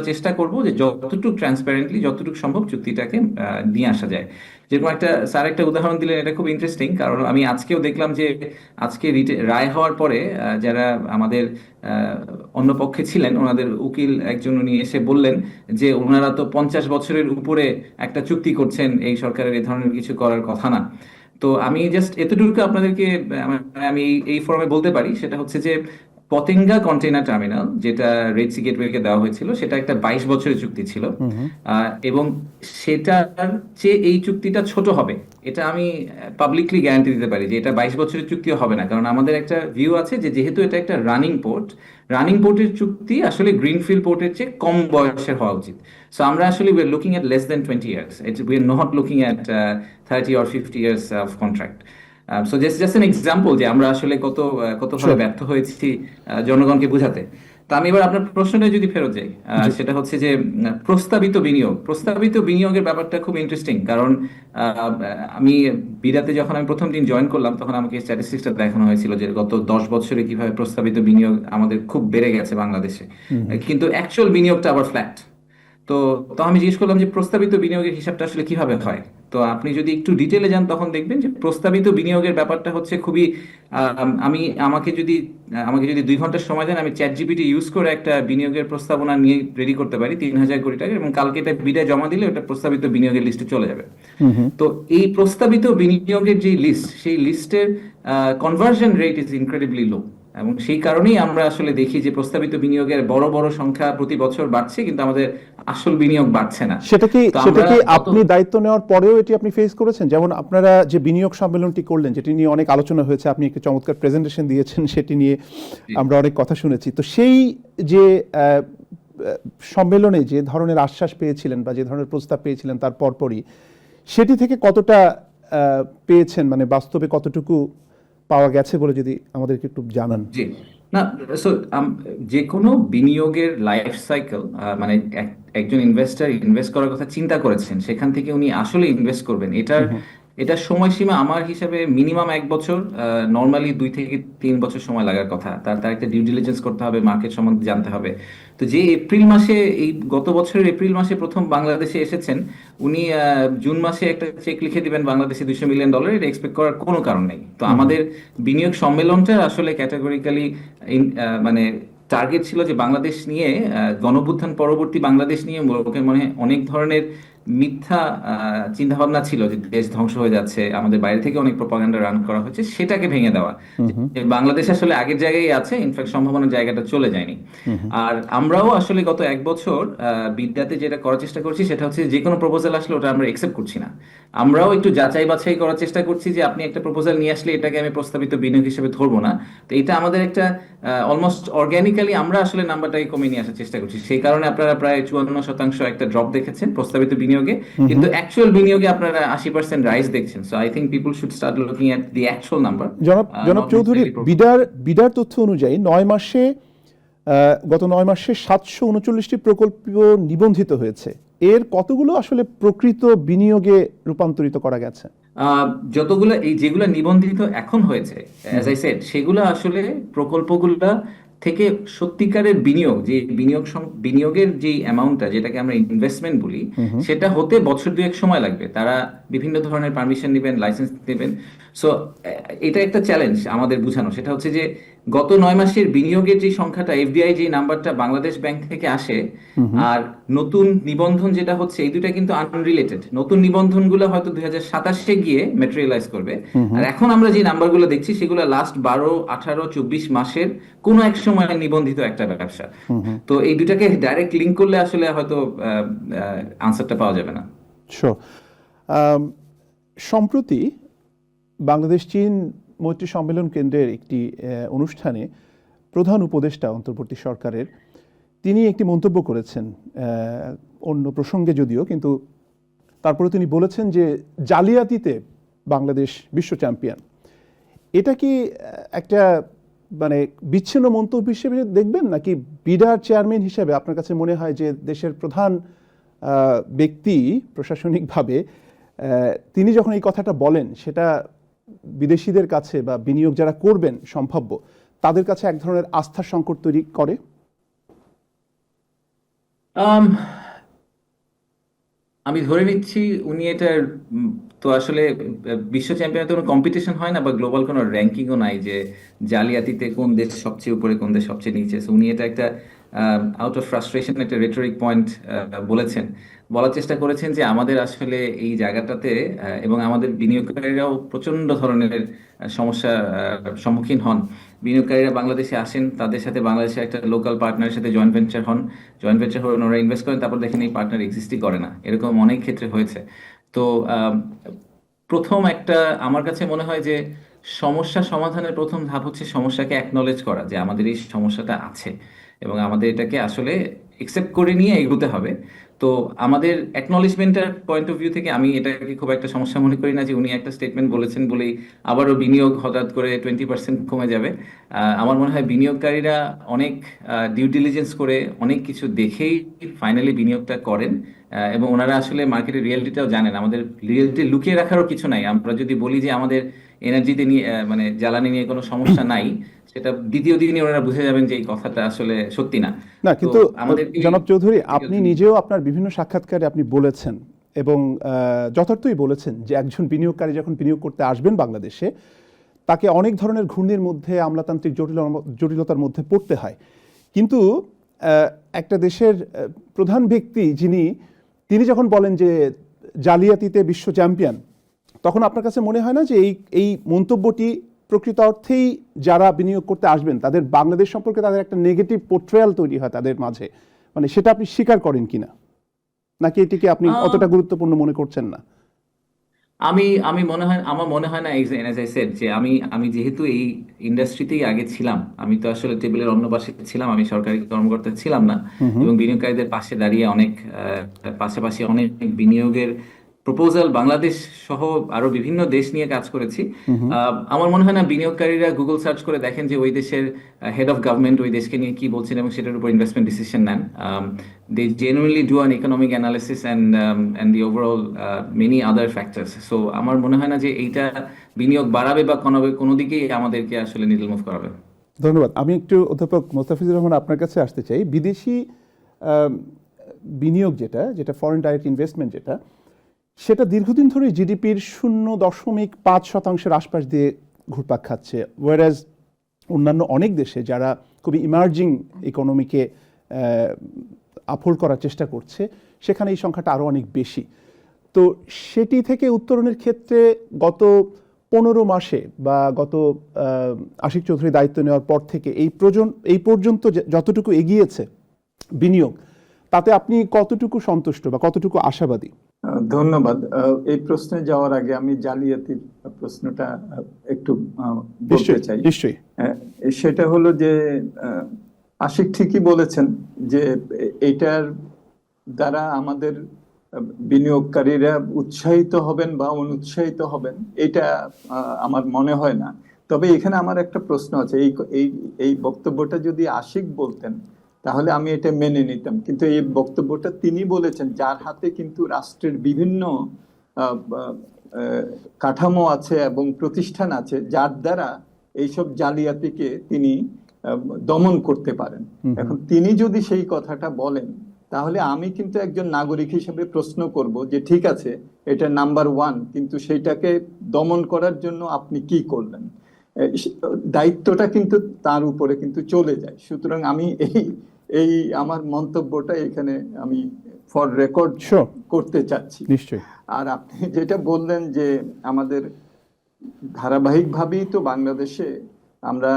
চেষ্টা করব যে যতটুকু ট্রান্সপারেন্টলি যতটুকু সম্ভব চুক্তিটাকে নিয়ে আসা যায়। যেরকম স্যার একটা উদাহরণ দিলেন, এটা খুব ইন্টারেস্টিং, কারণ আমি আজকেও দেখলাম যে আজকে রায় হওয়ার পরে যারা আমাদের অন্য পক্ষে ছিলেন ওনাদের উকিল একজন উনি এসে বললেন যে ওনারা তো 50 বছরের উপরে একটা চুক্তি করছেন, এই সরকারের এই ধরনের কিছু করার কথা না। তো আমি জাস্ট এতটুকু আপনাদেরকে আমি এই ফোরামে বলতে পারি, সেটা হচ্ছে যে পতেঙ্গা কন্টেইনার টার্মিনাল যেটা রেড সি গেটওয়েকে দেওয়া হয়েছিল সেটা একটা 22 বছরের চুক্তি ছিল, এবং সেটার চেয়ে এই চুক্তিটা ছোট হবে এটা আমি পাবলিকলি গ্যারান্টি দিতে পারি, যে এটা 22 বছরের চুক্তিও হবে না। কারণ আমাদের একটা ভিউ আছে যে যেহেতু এটা একটা রানিং পোর্টের চুক্তি আসলে গ্রিনফিল্ড পোর্টের চেয়ে কম বয়সের হওয়া উচিত। সো আমরা আসলে we are looking at less than 20 years. We are not looking at 30 or 50 years of contract. So just an example যে আমরা আসলে কতভাবে Sure. ব্যর্থ হয়েছি জনগণকে বোঝাতে। তো আমি এবার আপনার প্রশ্নটা যদি ফেরত যাই, জি। সেটা হচ্ছে যে প্রস্তাবিত বিনিয়োগের ব্যাপারটা খুব ইন্টারেস্টিং, কারণ আমি বিডাতে যখন আমি প্রথম দিন জয়েন করলাম তখন আমাকে স্ট্যাটিস্টিক্সটা দেখানো হয়েছিল যে গত 10 বছরে কিভাবে প্রস্তাবিত বিনিয়োগ আমাদের খুব বেড়ে গেছে বাংলাদেশে, কিন্তু অ্যাকচুয়াল বিনিয়োগটা আবার ফ্ল্যাট। তো তো আমি জিজ্ঞেস করলাম যে প্রস্তাবিত বিনিয়োগের হিসাবটা আসলে কিভাবে হয়। তো আপনি যদি একটু ডিটেলে যান তখন দেখবেন যে প্রস্তাবিত বিনিয়োগের ব্যাপারটা হচ্ছে খুবই আমি আমাকে যদি 2 ঘন্টা সময় দেন, আমি চ্যাট জিপিটি ইউজ করে একটা বিনিয়োগের প্রস্তাবনা নিয়ে রেডি করতে পারি 3,000 কোটি টাকা, এবং কালকে এটা বিডায় জমা দিলে ওটা প্রস্তাবিত বিনিয়োগের লিস্টে চলে যাবে। তো এই প্রস্তাবিত বিনিয়োগের যে লিস্ট, সেই লিস্টের কনভার্জন রেট ইজ ইনক্রেডিবলি লো, এবং সেই কারণেই আমরা আসলে দেখি যে প্রস্তাবিত বিনিয়োগের বড় বড় সংখ্যা প্রতি বছর বাড়ছে, কিন্তু আমাদের আসল বিনিয়োগ বাড়ছে না। সেটা কি তো সেটা আমরা কি গত আপনি দায়িত্ব নেওয়ার পরেও এটি আপনি ফেস করেছেন? যেমন আপনারা যে বিনিয়োগ সম্মেলনটি করলেন, যেটি নিয়ে অনেক আলোচনা হয়েছে, আপনি একটি চমৎকার প্রেজেন্টেশন দিয়েছেন, সেটি নিয়ে আমরা অনেক কথা শুনেছি। তো সেই যে সম্মেলনে যে ধরনের আশ্বাস পেয়েছিলেন বা যে ধরনের প্রস্তাব পেয়েছিলেন, তার পরপরই সেটি থেকে কতটা পেয়েছেন, মানে বাস্তবে কতটুকু পাওয়া গেছে বলে যদি আমাদেরকে একটু জানান। জি, না, সো যে কোনো বিনিয়োগের লাইফ সাইকেল, মানে একজন ইনভেস্টর ইনভেস্ট করার কথা চিন্তা করেছেন, সেখান থেকে উনি আসলে ইনভেস্ট করবেন, এটার সময়সীমা আমার হিসাবে মিনিমাম 1 বছর, নর্মালি 2 থেকে 3 বছর সময় লাগার কথা। তার তার একটা ডিউ ডিলিজেন্স করতে হবে, মার্কেট সম্বন্ধে জানতে হবে। তো যে এপ্রিল মাসে, এই গত বছরের এপ্রিল মাসে প্রথম বাংলাদেশে এসেছেন, উনি জুন মাসে একটা চেক লিখে দিবেন বাংলাদেশে $200 মিলিয়ন, এটা এক্সপেক্ট করার কোনো কারণ নেই। তো আমাদের বিনিয়োগ সম্মেলনটা আসলে ক্যাটাগরিক্যালি মানে টার্গেট ছিল যে বাংলাদেশ নিয়ে, গণঅভ্যুত্থান পরবর্তী বাংলাদেশ নিয়ে লোকের মনে অনেক ধরনের মিথ্যা চিন্তা ভাবনা ছিল যে দেশ ধ্বংস হয়ে যাচ্ছে, আমাদের বাইরে থেকে অনেক প্রপাগান্ডা রান করা হচ্ছে, সেটাকে ভেঙে দেওয়া যে বাংলাদেশ আসলে আগের জায়গায় আছে, ইনফ্যাক্ট সম্ভাবনার জায়গাটা চলে যায়নি। আর আমরাও আসলে গত 1 বছর বিদ্যাতে যেটা করার চেষ্টা করছি সেটা হচ্ছে যে কোনো প্রপোজাল আসলে ওটা আমরা একসেপ্ট করছি না। আমরাও একটু যাচাই বাছাই করার চেষ্টা করছি যে আপনি একটা প্রপোজাল নিয়ে আসলে এটাকে আমি প্রস্তাবিত বিনিয়োগ হিসেবে ধরবো না। তো এটা আমাদের একটা অলমোস্ট অর্গানিক্যালি আমরা আসলে নাম্বারটাকে কমিয়ে নিয়ে আসার চেষ্টা করছি। সেই কারণে আপনারা প্রায় 54% একটা ড্রপ দেখেছেন প্রস্তাবিত বিনিয়োগে, কিন্তু অ্যাকচুয়াল বিনিয়োগে আপনারা 80% রাইজ দেখছেন। So I think people should start looking at the actual number. জনাব চৌধুরী, বিডার তথ্য অনুযায়ী গত 9 মাসে 739টি প্রকল্প নিবন্ধিত হয়েছে। এর কতগুলো আসলে প্রকৃত বিনিয়োগে রূপান্তরিত করা গেছে? যতগুলো যেগুলো নিবন্ধিত এখন হয়েছে, অ্যাজ আই সেড, সেগুলো আসলে প্রকল্পগুলা থেকে সত্যিকারের বিনিয়োগ, যে বিনিয়োগের যে অ্যামাউন্টটা, যেটাকে আমরা ইনভেস্টমেন্ট বলি, সেটা হতে বছর 2-1 সময় লাগবে। তারা বিভিন্ন ধরনের পারমিশন নেবেন, লাইসেন্স নেবেন। সো এটা একটা চ্যালেঞ্জ আমাদের বুঝানো, সেটা হচ্ছে যে গত 9 মাসের বিনিয়োগের যে সংখ্যাটা, এফডিআই যে নাম্বারটা বাংলাদেশ ব্যাংক থেকে আসে, আর নতুন নিবন্ধন যেটা হচ্ছে, এই দুটা কিন্তু আনরিলেটেড। নতুন নিবন্ধনগুলো হয়তো 2027-এ গিয়ে ম্যাটেরিয়ালাইজ করবে, আর এখন আমরা যে নাম্বারগুলো দেখছি সেগুলো লাস্ট 12, 18, 24 মাসের কোনো এক সময় নিবন্ধিত একটা ব্যবসা। তো এই দুটাকে ডাইরেক্ট লিঙ্ক করলে আসলে হয়তো আনসারটা পাওয়া যাবে না। সম্প্রতি বাংলাদেশ চীন মৈত্রী সম্মেলন কেন্দ্রের একটি অনুষ্ঠানে প্রধান উপদেষ্টা অন্তর্বর্তী সরকারের, তিনি একটি মন্তব্য করেছেন, অন্য প্রসঙ্গে যদিও, কিন্তু তারপরে তিনি বলেছেন যে জালিয়াতিতে বাংলাদেশ বিশ্ব চ্যাম্পিয়ন। এটা কি একটা মানে বিচ্ছিন্ন মন্তব্য হিসেবে দেখবেন, নাকি বিডার চেয়ারম্যান হিসেবে আপনার কাছে মনে হয় যে দেশের প্রধান ব্যক্তি প্রশাসনিকভাবে তিনি যখন এই কথাটা বলেন, সেটা বিদেশিদের কাছে বা বিনিয়োগ যারা করবেন সম্ভাব্য, তাদের কাছে এক ধরনের আস্থার সংকট তৈরি করে? আমি ধরে নিচ্ছি উনি এটার তো আসলে বিশ্ব চ্যাম্পিয়নের কোনো কম্পিটিশন হয় না, বা গ্লোবাল কোনো র্যাঙ্কিংও নাই যে জালিয়াতিতে কোন দেশ সবচেয়ে উপরে, কোন দেশ সবচেয়ে নিচে। So, উনি এটা একটা আউট অফ ফ্রাস্ট্রেশন একটা রেটরিক পয়েন্ট বলার চেষ্টা করেছেন যে আমাদের আসলে এই জায়গাটাতে, এবং আমাদের বিনিয়োগকারীরাও প্রচন্ড ধরনের সমস্যার সম্মুখীন হন। বিনিয়োগকারীরা বাংলাদেশে আসেন, তাদের সাথে বাংলাদেশের একটা লোকাল পার্টনারের সাথে জয়েন্ট ভেঞ্চার হন, ওরা ইনভেস্ট করেন, তারপর দেখেন এই পার্টনার এক্সিস্টই করে না। এরকম অনেক ক্ষেত্রে হয়েছে। তো প্রথম একটা, আমার কাছে মনে হয় যে সমস্যা সমাধানের প্রথম ধাপ হচ্ছে সমস্যাকে অ্যাকনলেজ করা, যে আমাদের এই সমস্যাটা আছে এবং আমাদের এটাকে আসলে একসেপ্ট করে নিয়ে এগোতে হবে। তো আমাদের অ্যাকনলেজমেন্টের পয়েন্ট অফ ভিউ থেকে আমি এটাকে খুব একটা সমস্যা মনে করি না যে উনি একটা স্টেটমেন্ট বলেছেন বলেই আবারও বিনিয়োগ হঠাৎ করে 20% কমে যাবে। আমার মনে হয় বিনিয়োগকারীরা অনেক ডিউ ডিলিজেন্স করে অনেক কিছু দেখেই ফাইনালি বিনিয়োগটা করেন, এবং ওনারা আসলে মার্কেটের রিয়েলিটিটাও জানেন। আমাদের রিয়েলিটি লুকিয়ে রাখারও কিছু নাই। আমরা যদি বলি যে আমাদের এনার্জিতে নিয়ে মানে জ্বালানি নিয়ে কোনো সমস্যা নাই, সেটা দ্বিতীয় দিনই ওনারা বুঝে যাবেন যে এই কথাটা আসলে সত্যি না। না, তো কিন্তু আমাদেরকে জনাব চৌধুরী, আপনি নিজেও আপনার বিভিন্ন সাক্ষাৎকারে আপনি বলেছেন এবং যথার্থই বলেছেন যে একজন বিনিয়োগকারী যখন বিনিয়োগ করতে আসবেন বাংলাদেশে, তাকে অনেক ধরনের ঘূর্ণির মধ্যে, আমলাতান্ত্রিক জটিলতার মধ্যে পড়তে হয়। কিন্তু একটা দেশের প্রধান ব্যক্তি তিনি যখন বলেন যে জালিয়াতিতে বিশ্ব চ্যাম্পিয়ন, তখন আপনার কাছে মনে হয় না যে এই মন্তব্যটি প্রকৃত অর্থেই যারা বিনিয়োগ করতে আসবেন তাদের বাংলাদেশ সম্পর্কে তাদের একটা নেগেটিভ পোর্ট্রেয়াল তৈরি হয় তাদের মাঝে? মানে সেটা আপনি স্বীকার করেন কিনা, নাকি এটিকে আপনি অতটা গুরুত্বপূর্ণ মনে করছেন না? আমার মনে হয় না, এজ আই সেড, যে আমি যেহেতু এই ইন্ডাস্ট্রিতেই আগে ছিলাম, আমি তো আসলে টেবিলের অন্য পাশে ছিলাম, আমি সরকারি কর্মকর্তা ছিলাম না, এবং বিনিয়োগকারীদের পাশে দাঁড়িয়ে পাশাপাশি অনেক বিনিয়োগের প্রপোজাল বাংলাদেশ সহ আরো বিভিন্ন দেশ নিয়ে কাজ করেছি। আমার মনে হয় না বিনিয়োগকারীরা গুগল সার্চ করে দেখেন যে ওই দেশের হেড অফ গভর্নমেন্ট ওই দেশকে নিয়ে কি বলছেন এবং সেটার উপর ইনভেস্টমেন্ট ডিসিশন নেন। They genuinely do an economic analysis and the overall many other factors. So আমার মনে হয় না যে এইটা বিনিয়োগ বাড়াবে বা কমাবে, কোনো দিকেই আমাদেরকে আসলে নিডল মুভ করাবে। ধন্যবাদ। আমি একটু অধ্যাপক মোস্তাফিজুর রহমান আপনার কাছে আসতে চাই। বিদেশি বিনিয়োগ যেটা ফরেন ডাইরেক্ট ইনভেস্টমেন্ট সেটা দীর্ঘদিন ধরে জিডিপির 0.5% আশপাশ দিয়ে ঘুরপাক খাচ্ছে, ওয়ারাজ অন্যান্য অনেক দেশে যারা খুবই ইমার্জিং ইকোনমিকে আপহোল্ড করার চেষ্টা করছে সেখানে এই সংখ্যাটা আরও অনেক বেশি। তো সেটি থেকে উত্তরণের ক্ষেত্রে গত 15 মাসে বা গত আশিক চৌধুরী দায়িত্ব নেওয়ার পর থেকে এই পর্যন্ত যতটুকু এগিয়েছে বিনিয়োগ, তাতে আপনি কতটুকু সন্তুষ্ট বা কতটুকু আশাবাদী? ধন্যবাদ। এই প্রশ্নে যাওয়ার আগে আমি জালিয়াতির প্রশ্নটা একটু বলতে চাই। নিশ্চয়ই। সেটা হলো যে আশিক ঠিকই বলেছেন যে এটার দ্বারা আমাদের বিনিয়োগকারীরা উৎসাহিত হবেন বা অনুৎসাহিত হবেন এটা আমার মনে হয় না। তবে এখানে আমার একটা প্রশ্ন আছে, এই বক্তব্যটা যদি আশিক বলতেন তাহলে আমি এটা মেনে নিতাম, কিন্তু এই বক্তব্যটা তিনি বলেছেন যার হাতে কিন্তু রাষ্ট্রের বিভিন্ন কাঠামো আছে এবং প্রতিষ্ঠান আছে যার দ্বারা এইসব জালিয়াতিকে তিনি দমন করতে পারেন। এখন তিনি যদি সেই কথাটা বলেন তাহলে আমি কিন্তু একজন নাগরিক হিসেবে প্রশ্ন করব যে ঠিক আছে, এটা নাম্বার 1, কিন্তু সেইটাকে দমন করার জন্য আপনি কি করলেন? দায়িত্বটা কিন্তু তার উপরে কিন্তু চলে যায়। সুতরাং আমি এই আমার মন্তব্যটা এখানে আমি ফর রেকর্ড করতে চাচ্ছি। নিশ্চয়ই। আর আপনি যেটা বললেন যে আমাদের ধারাবাহিকভাবেই তো বাংলাদেশে আমরা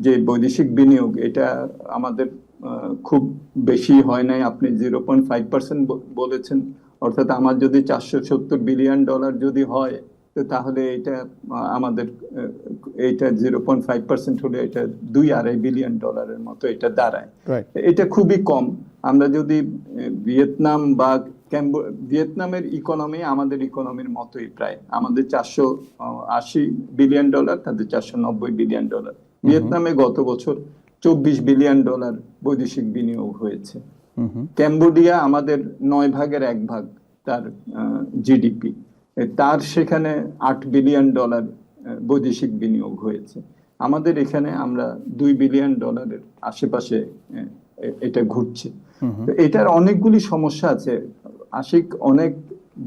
যে বৈদেশিক বিনিয়োগ এটা আমাদের খুব বেশি হয় নাই। আপনি 0.5% বলেছেন, অর্থাৎ আমার যদি $470 বিলিয়ন যদি হয় তাহলে এটা আমাদের এটা 0.5% হলে এটা $2-2.5 বিলিয়ন মতো এটা দাঁড়ায়। এটা খুবই কম। আমরা যদি ভিয়েতনাম বা ভিয়েতনামের ইকোনমি আমাদের ইকোনমির মতোই প্রায়, আমাদের $480 বিলিয়ন, তাদের $490 বিলিয়ন। ভিয়েতনামে গত বছর $24 বিলিয়ন বৈদেশিক বিনিয়োগ হয়েছে। ক্যাম্বোডিয়া আমাদের 9 ভাগের 1 ভাগ তার জিডিপি, তার সেখানে $8 বিলিয়ন বৈদেশিক বিনিয়োগ হয়েছে। আমাদের এখানে আমরা $2 বিলিয়ন আশেপাশে এটা ঘুরছে। এটার অনেকগুলি সমস্যা আছে। আশিক অনেক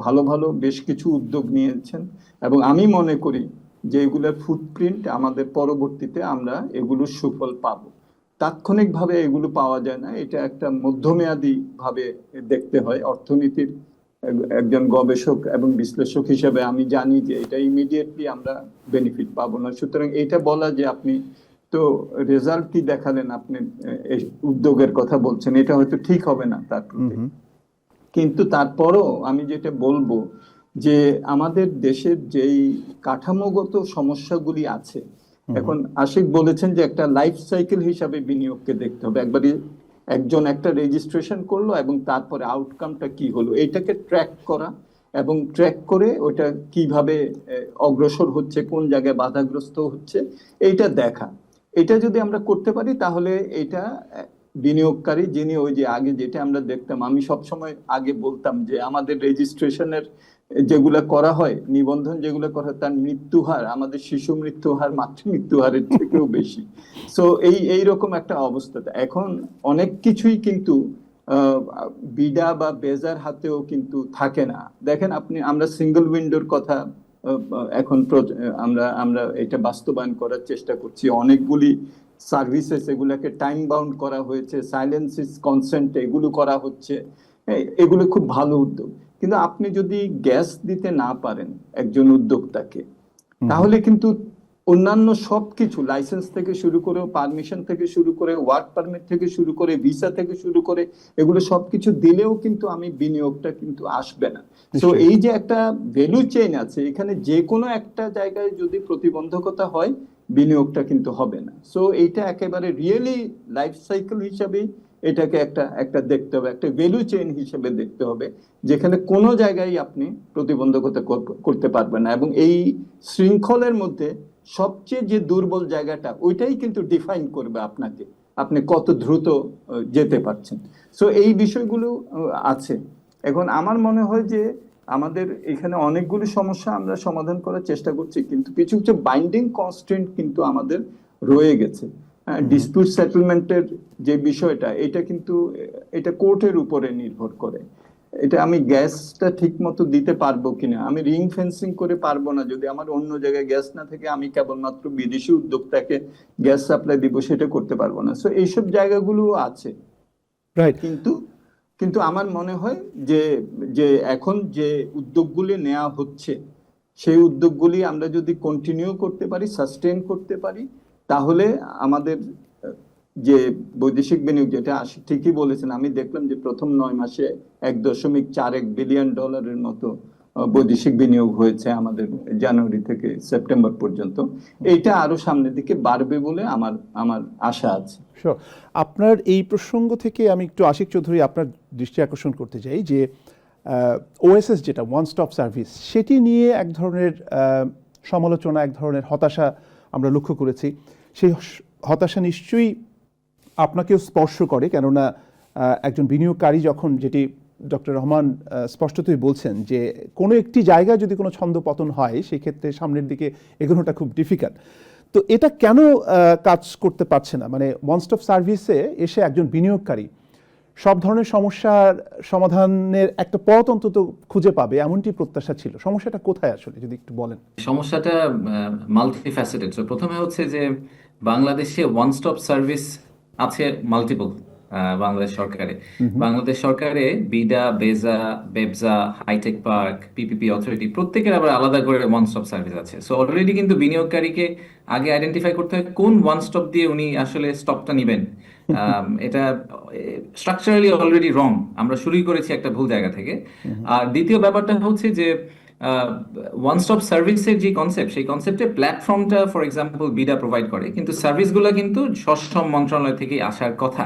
ভালো ভালো বেশ কিছু উদ্যোগ নিয়েছেন এবং আমি মনে করি যে এগুলোর ফুটপ্রিন্ট আমাদের পরবর্তীতে আমরা এগুলোর সুফল পাবো। তাৎক্ষণিকভাবে এগুলো পাওয়া যায় না, এটা একটা মধ্যমেয়াদী ভাবে দেখতে হয়। অর্থনীতির একজন গবেষক এবং বিশ্লেষক হিসেবে আমি জানি যে এটা ইমিডিয়েটলি আমরা বেনিফিট পাবো না। সুতরাং এটা বলা যে আপনি তো রেজাল্ট কি দেখালেন, আপনি উদ্যোগের কথা বলছেন, এটা হয়তো ঠিক হবে না তার প্রতি। কিন্তু তারপরও আমি যেটা বলবো যে আমাদের দেশের যেই কাঠামোগত সমস্যাগুলি আছে, এখন আশিক বলেছেন যে একটা লাইফ সাইকেল হিসাবে বিনিয়োগকে দেখতে হবে। একবারই একজন একটা রেজিস্ট্রেশন করলো এবং তারপরে আউটকামটা কি হলো এটাকে ট্র্যাক করা এবং ট্র্যাক করে ওটা কিভাবে অগ্রসর হচ্ছে, কোন জায়গায় বাধাগ্রস্ত হচ্ছে এইটা দেখা। এটা যদি আমরা করতে পারি তাহলে এটা বিনিয়োগকারী যিনি ওই যে আগে যেটা আমরা দেখতাম, আমি সবসময় আগে বলতাম যে আমাদের রেজিস্ট্রেশনের যেগুলা করা হয়, নিবন্ধন যেগুলো করা হয়, তার মৃত্যু হার আমাদের শিশু মৃত্যু হার মাতৃ মৃত্যু হারের থেকেও বেশি। সো এইরকম একটা অবস্থা। এখন অনেক কিছুই কিন্তু বিডা বা বেজার হাতেও কিন্তু থাকে না। দেখেন আমরা সিঙ্গেল উইন্ডোর কথা এখন আমরা এটা বাস্তবায়ন করার চেষ্টা করছি। অনেকগুলি সার্ভিসেস এগুলোকে টাইম বাউন্ড করা হয়েছে, সাইলেন্স ইজ কনসেন্ট এগুলো করা হচ্ছে। এগুলো খুব ভালো উদ্যোগ। কিন্তু আপনি যদি গ্যাস দিতে না পারেন একজন উদ্যোক্তাকে, তাহলে কিন্তু অন্যান্য সবকিছু লাইসেন্স থেকে শুরু করে, পারমিশন থেকে শুরু করে, ওয়ার্ক পারমিট থেকে শুরু করে, ভিসা থেকে শুরু করে, এগুলো সবকিছু দিলেও কিন্তু বিনিয়োগটা কিন্তু আসবে না। তো এই যে একটা ভ্যালু চেইন আছে, এখানে যে কোনো একটা জায়গায় যদি প্রতিবন্ধকতা হয় বিনিয়োগটা কিন্তু হবে না। সো এইটা একেবারে রিয়েলি লাইফ সাইকেল হিসাবে এটাকে একটা দেখতে হবে, একটা ভ্যালু চেইন হিসেবে দেখতে হবে, যেখানে কোনো জায়গায় আপনি প্রতিবন্ধকতা করতে পারবেন না। এবং এই শৃঙ্খলের মধ্যে সবচেয়ে যে দুর্বল জায়গাটা ওইটাই কিন্তু ডিফাইন করবে আপনাকে, আপনি কত দ্রুত যেতে পারছেন। সো এই বিষয়গুলো আছে। এখন আমার মনে হয় যে আমাদের এখানে অনেকগুলো সমস্যা আমরা সমাধান করার চেষ্টা করছি, কিন্তু কিছু কিছু বাইন্ডিং কনস্ট্রেন্ট কিন্তু আমাদের রয়ে গেছে। ডিসপিউট সেটেলমেন্টের যে বিষয়টা, এটা কোর্টের উপরে নির্ভর করে। এটা আমি গ্যাসটা ঠিক মতো দিতে পারবো কিনা, আমি রিং ফেন্সিং করে পারবো না, যদি আমার অন্য জায়গায় গ্যাস না থাকে আমি কেবলমাত্র বিদেশি উদ্যোক্তাকে গ্যাস সাপ্লাই দিব, সেটা করতে পারবো না। সো এইসব জায়গাগুলো আছে। রাইট। কিন্তু আমার মনে হয় যে যে এখন যে উদ্যোগগুলি নেওয়া হচ্ছে সেই উদ্যোগগুলি আমরা যদি কন্টিনিউ করতে পারি, সাস্টেইন করতে পারি, তাহলে আমাদের যে বৈদেশিক বিনিয়োগ, যেটা ঠিকই বলেছেন, আমি দেখলাম যে প্রথম 9 মাসে $1.41 বিলিয়ন মতো বৈদেশিক বিনিয়োগ হয়েছে আমাদের জানুয়ারি থেকে সেপ্টেম্বর পর্যন্ত। এইটা আরো সামনের দিকে বাড়বে বলে আমার আশা আছে। আপনার এই প্রসঙ্গ থেকে আমি একটু আশিক চৌধুরী আপনার দৃষ্টি আকর্ষণ করতে চাই যে ওএসএস যেটা ওয়ান স্টপ সার্ভিস, সেটি নিয়ে এক ধরনের সমালোচনা, এক ধরনের হতাশা আমরা লক্ষ্য করেছি। সেই হতাশা নিশ্চয়ই আপনাকেও স্পর্শ করে, কেননা একজন বিনিয়োগকারী যখন, যেটি ডক্টর রহমান স্পষ্টতই বলছেন, যে কোনো একটি জায়গায় যদি কোনো ছন্দ পতন হয় সেক্ষেত্রে সামনের দিকে এগোনোটা খুব ডিফিকাল্ট। তো এটা কেন কাজ করতে পারছে না? মানে ওয়ান স্টপ সার্ভিসে এসে একজন বিনিয়োগকারী সব ধরনের সমস্যার সমাধানের একটা পথ অন্তত খুঁজে পাবে, এমনটি প্রত্যাশা ছিল। সমস্যাটা কোথায় আসলে, যদি একটু বলেন। সমস্যাটা মাল্টি ফ্যাসেটেড। প্রথমে হচ্ছে যে বাংলাদেশে ওয়ান স্টপ সার্ভিস আছে মাল্টিপল। বাংলাদেশ সরকারে BIDA, BEZA, BEPZA, hi-tech park, PPP authority, প্রত্যেকের আবার আলাদা করে ওয়ান স্টপ সার্ভিস আছে। সো অলরেডি কিন্তু বিনিয়োগকারীকে আগে আইডেন্টিফাই করতে হয় কোন ওয়ান স্টপ দিয়ে উনি আসলে স্টকটা নেবেন। এটা স্ট্রাকচারালি অলরেডি রং। আমরা শুরুই করেছি একটা ভুল জায়গা থেকে। আর দ্বিতীয় ব্যাপারটা হচ্ছে যে ওয়ান স্টপ সার্ভিসের যে কনসেপ্ট, সেই কনসেপ্টে প্ল্যাটফর্মটা ফর এক্সাম্পল বিডা প্রোভাইড করে, কিন্তু সার্ভিসগুলো কিন্তু সশ্রম মন্ত্রণালয় থেকে আসার কথা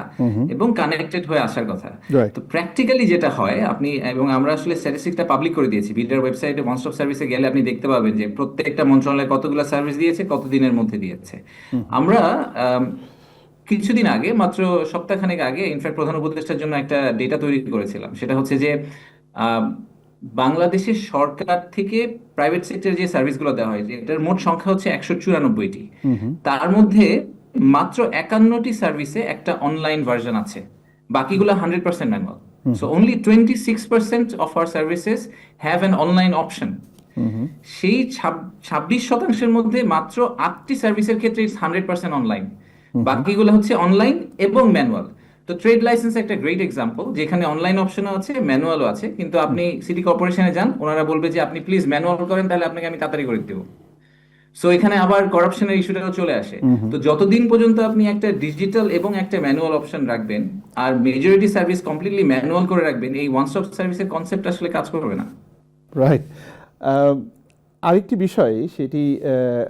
এবং কানেক্টেড হয়ে আসার কথা। তো প্র্যাকটিক্যালি যেটা হয়, আপনি এবং আমরা আসলে স্ট্যাটিস্টিকটা পাবলিক করে দিয়েছি বিডার ওয়েবসাইটে। ওয়ান স্টপ সার্ভিসে গেলে আপনি দেখতে পাবেন যে প্রত্যেকটা মন্ত্রণালয় কতগুলো সার্ভিস দিয়েছে, কত দিনের মধ্যে দিয়েছে। আমরা কিছুদিন আগে, মাত্র সপ্তাহখানেক আগে, ইনফ্যাক্ট প্রধান উপদেষ্টার জন্য একটা ডেটা তৈরি করেছিলাম। সেটা হচ্ছে যে বাংলাদেশের সরকার থেকে প্রাইভেট সেক্টর যে সার্ভিসগুলো দেওয়া হয়, এটার মোট সংখ্যা হচ্ছে 194টি। তার মধ্যে মাত্র 51টি সার্ভিসে একটা অনলাইন ভার্সন আছে, বাকিগুলো 100% manual. So only 26% of our services have an online option. সেই 26% মধ্যে মাত্র 8টি সার্ভিসের ক্ষেত্রে 100% অনলাইন, বাকিগুলো হচ্ছে অনলাইন এবং ম্যানুয়াল। তো ট্রেড লাইসেন্স একটা গ্রেট এক্সাম্পল, যেখানে অনলাইন অপশনও আছে, ম্যানুয়ালও আছে। কিন্তু আপনি সিটি কর্পোরেশনে যান, ওনারা বলবে যে আপনি প্লিজ ম্যানুয়াল করেন, তাহলে আপনাকে আমি তাড়াতাড়ি করে দেবো। সো এখানে আবার করাপশনের ইস্যুটাও চলে আসে। তো যতদিন পর্যন্ত আপনি একটা ডিজিটাল এবং একটা ম্যানুয়াল অপশন রাখবেন আর মেজরিটি সার্ভিস কমপ্লিটলি ম্যানুয়াল করে রাখবেন, এই ওয়ান স্টপ সার্ভিসের কনসেপ্ট আসলে কাজ করবে না। রাইট। আরেকটি বিষয়, সেটি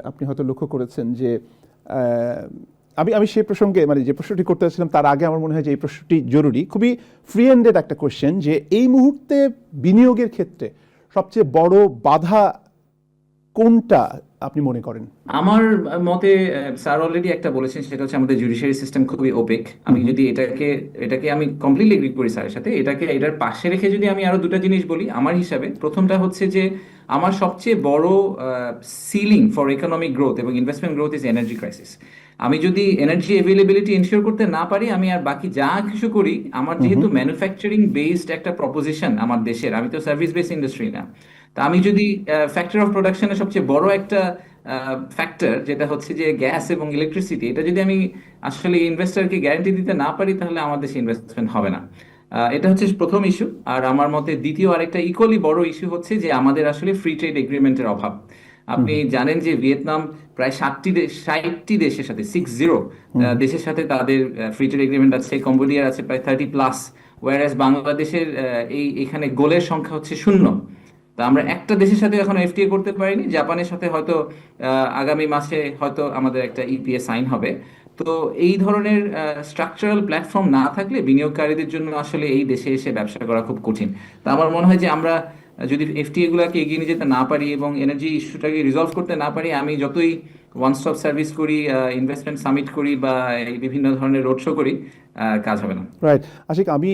আপনি হয়তো লক্ষ্য করেছেন যে আমি সেই প্রসঙ্গে মানে যে প্রশ্নটি করতে চাচ্ছিলাম তার আগে আমার মনে হয় যে এই প্রশ্নটি জরুরি, খুবই ফ্রি এন্ডেড একটা কোশ্চেন, যে এই মুহূর্তে বিনিয়োগের ক্ষেত্রে সবচেয়ে বড় বাধা কোনটা আপনি মনে করেন? আমার মতে স্যার অলরেডি একটা বলেছেন, সেটা হচ্ছে আমাদের জুডিশিয়ারি সিস্টেম খুবই ওপেক। আমি যদি এটাকে আমি কমপ্লিটলি এগ্রি করি স্যারের সাথে। এটার পাশে রেখে যদি আমি আরো দুটো জিনিস বলি আমার হিসাবে, প্রথমটা হচ্ছে যে আমার সবচেয়ে বড় সিলিং ফর ইকোনমিক গ্রোথ এবং investment growth is energy crisis. আমি যদি এনার্জি অ্যাভেলেবিলিটি এনশিওর করতে না পারি, আমি আর বাকি যা কিছু করি, আমার যেহেতু ম্যানুফ্যাকচারিং বেসড একটা প্রপোজিশন আমার দেশের, আমি তো সার্ভিস বেসড ইন্ডাস্ট্রি না। তা আমি যদি ফ্যাক্টর অফ প্রোডাকশনের সবচেয়ে বড় একটা ফ্যাক্টর যেটা হচ্ছে যে গ্যাস এবং ইলেকট্রিসিটি, এটা যদি আমি আসলে ইনভেস্টরকে গ্যারান্টি দিতে না পারি, তাহলে আমার দেশে ইনভেস্টমেন্ট হবে না। এটা হচ্ছে প্রথম ইস্যু। আর আমার মতে দ্বিতীয় আরেকটা ইকুয়ালি বড় ইস্যু হচ্ছে যে আমাদের আসলে ফ্রি ট্রেড এগ্রিমেন্টের অভাব। আপনি জানেন যে ভিয়েতনাম প্রায় 60টি দেশের সাথে 60 দেশের সাথে তাদের ফ্রি ট্রেড এগ্রিমেন্ট আছে। কম্বোডিয়ার আছে প্রায় 30+, ওয়ারাস বাংলাদেশের এখানে গোলের সংখ্যা হচ্ছে 0। তা আমরা একটা দেশের সাথে এখন এফটিএ করতে পারিনি। জাপানের সাথে হয়তো আগামী মাসে হয়তো আমাদের একটা ইপিএ সাইন হবে। তো এই ধরনের স্ট্রাকচারাল প্ল্যাটফর্ম না থাকলে বিনিয়োগকারীদের জন্য আসলে এই দেশে এসে ব্যবসা করা খুব কঠিন। তা আমার মনে হয় যে আমরা যদি এফটিএ গুলাকে এগিয়ে নিয়ে যেতে না পারি এবং এনার্জি ইস্যুটাকে রিজলভ করতে না পারি, আমি যতই ওয়ান স্টপ সার্ভিস করি, ইনভেস্টমেন্ট সামিট করি বা এই বিভিন্ন ধরনের রোড শো করি, কাজ হবে না। রাইট। আশিক, আমি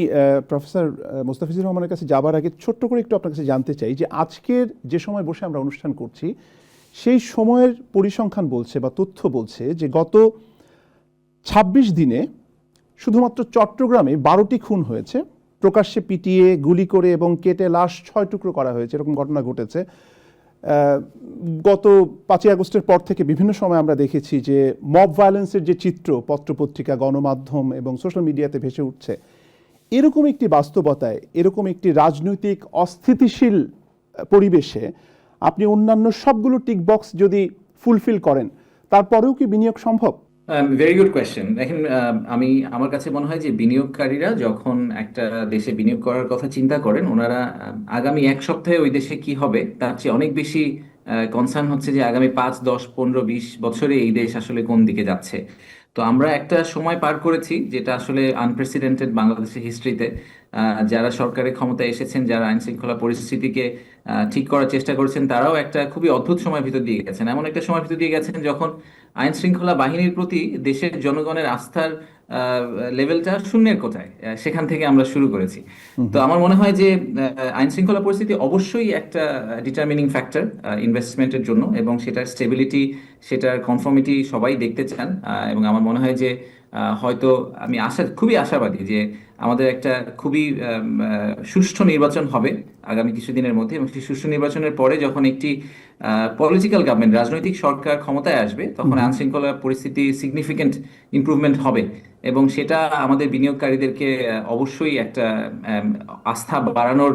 প্রফেসর মোস্তাফিজুর রহমানের কাছে যাবার আগে ছোট্ট করে একটু আপনার কাছে জানতে চাই যে আজকের যে সময় বসে আমরা অনুষ্ঠান করছি, সেই সময়ের পরিসংখ্যান বলছে বা তথ্য বলছে যে গত 26 দিনে শুধুমাত্র চট্টগ্রামে 12টি খুন হয়েছে, প্রকাশ্যে পিটিয়ে, গুলি করে এবং কেটে লাশ 6 টুকরো করা হয়েছে, এরকম ঘটনা ঘটেছে। গত 5ই আগস্টের পর থেকে বিভিন্ন সময় আমরা দেখেছি যে মব ভায়োলেন্সের যে চিত্র পত্রপত্রিকা, গণমাধ্যম এবং সোশ্যাল মিডিয়াতে ভেসে উঠছে, এরকম একটি বাস্তবতায়, এরকম একটি রাজনৈতিক অস্থিতিশীল পরিবেশে আপনি অন্যান্য সবগুলো টিক বক্স যদি ফুলফিল করেন, তারপরেও কি বিনিয়োগ সম্ভব? Very good question. দেখেন, আমার কাছে মনে হয় যে বিনিয়োগকারীরা যখন একটা দেশে বিনিয়োগ করার কথা চিন্তা করেন, ওনারা আগামী 1 সপ্তাহে ওই দেশে কি হবে তার চেয়ে অনেক বেশি কনসার্ন হচ্ছে যে আগামী 5, 10, 15, 20 বছরে এই দেশ আসলে কোন দিকে যাচ্ছে। তো আমরা একটা সময় পার করেছি যেটা আসলে আনপ্রেসিডেন্টেড বাংলাদেশের হিস্ট্রিতে। যারা সরকারের ক্ষমতায় এসেছেন, যারা আইন শৃঙ্খলা পরিস্থিতিকে ঠিক করার চেষ্টা করেছেন, তারাও একটা খুবই অদ্ভুত সময়ের ভিতর দিয়ে গেছেন। এমন একটা সময়ের ভিতর দিয়ে গেছেন যখন আইন শৃঙ্খলা বাহিনীর প্রতি দেশের জনগণের আস্থার লেভেলটা শূন্যের কোঠায়। সেখান থেকে আমরা শুরু করেছি। তো আমার মনে হয় যে আইন শৃঙ্খলা পরিস্থিতি অবশ্যই একটা ডিটারমিনিং ফ্যাক্টর ইনভেস্টমেন্টের জন্য, এবং সেটার স্টেবিলিটি, সেটার কনফর্মিটি সবাই দেখতে চান। এবং আমার মনে হয় যে হয়তো আমি খুবই আশাবাদী যে আমাদের একটা খুবই সুষ্ঠু নির্বাচন হবে আগামী কিছুদিনের মধ্যে, এবং সেই সুষ্ঠু নির্বাচনের পরে যখন একটি পলিটিক্যাল গভর্নমেন্ট, রাজনৈতিক সরকার ক্ষমতায় আসবে, তখন আইন শৃঙ্খলা পরিস্থিতি সিগনিফিকেন্ট ইমপ্রুভমেন্ট হবে, এবং সেটা আমাদের বিনিয়োগকারীদেরকে অবশ্যই একটা আস্থা বাড়ানোর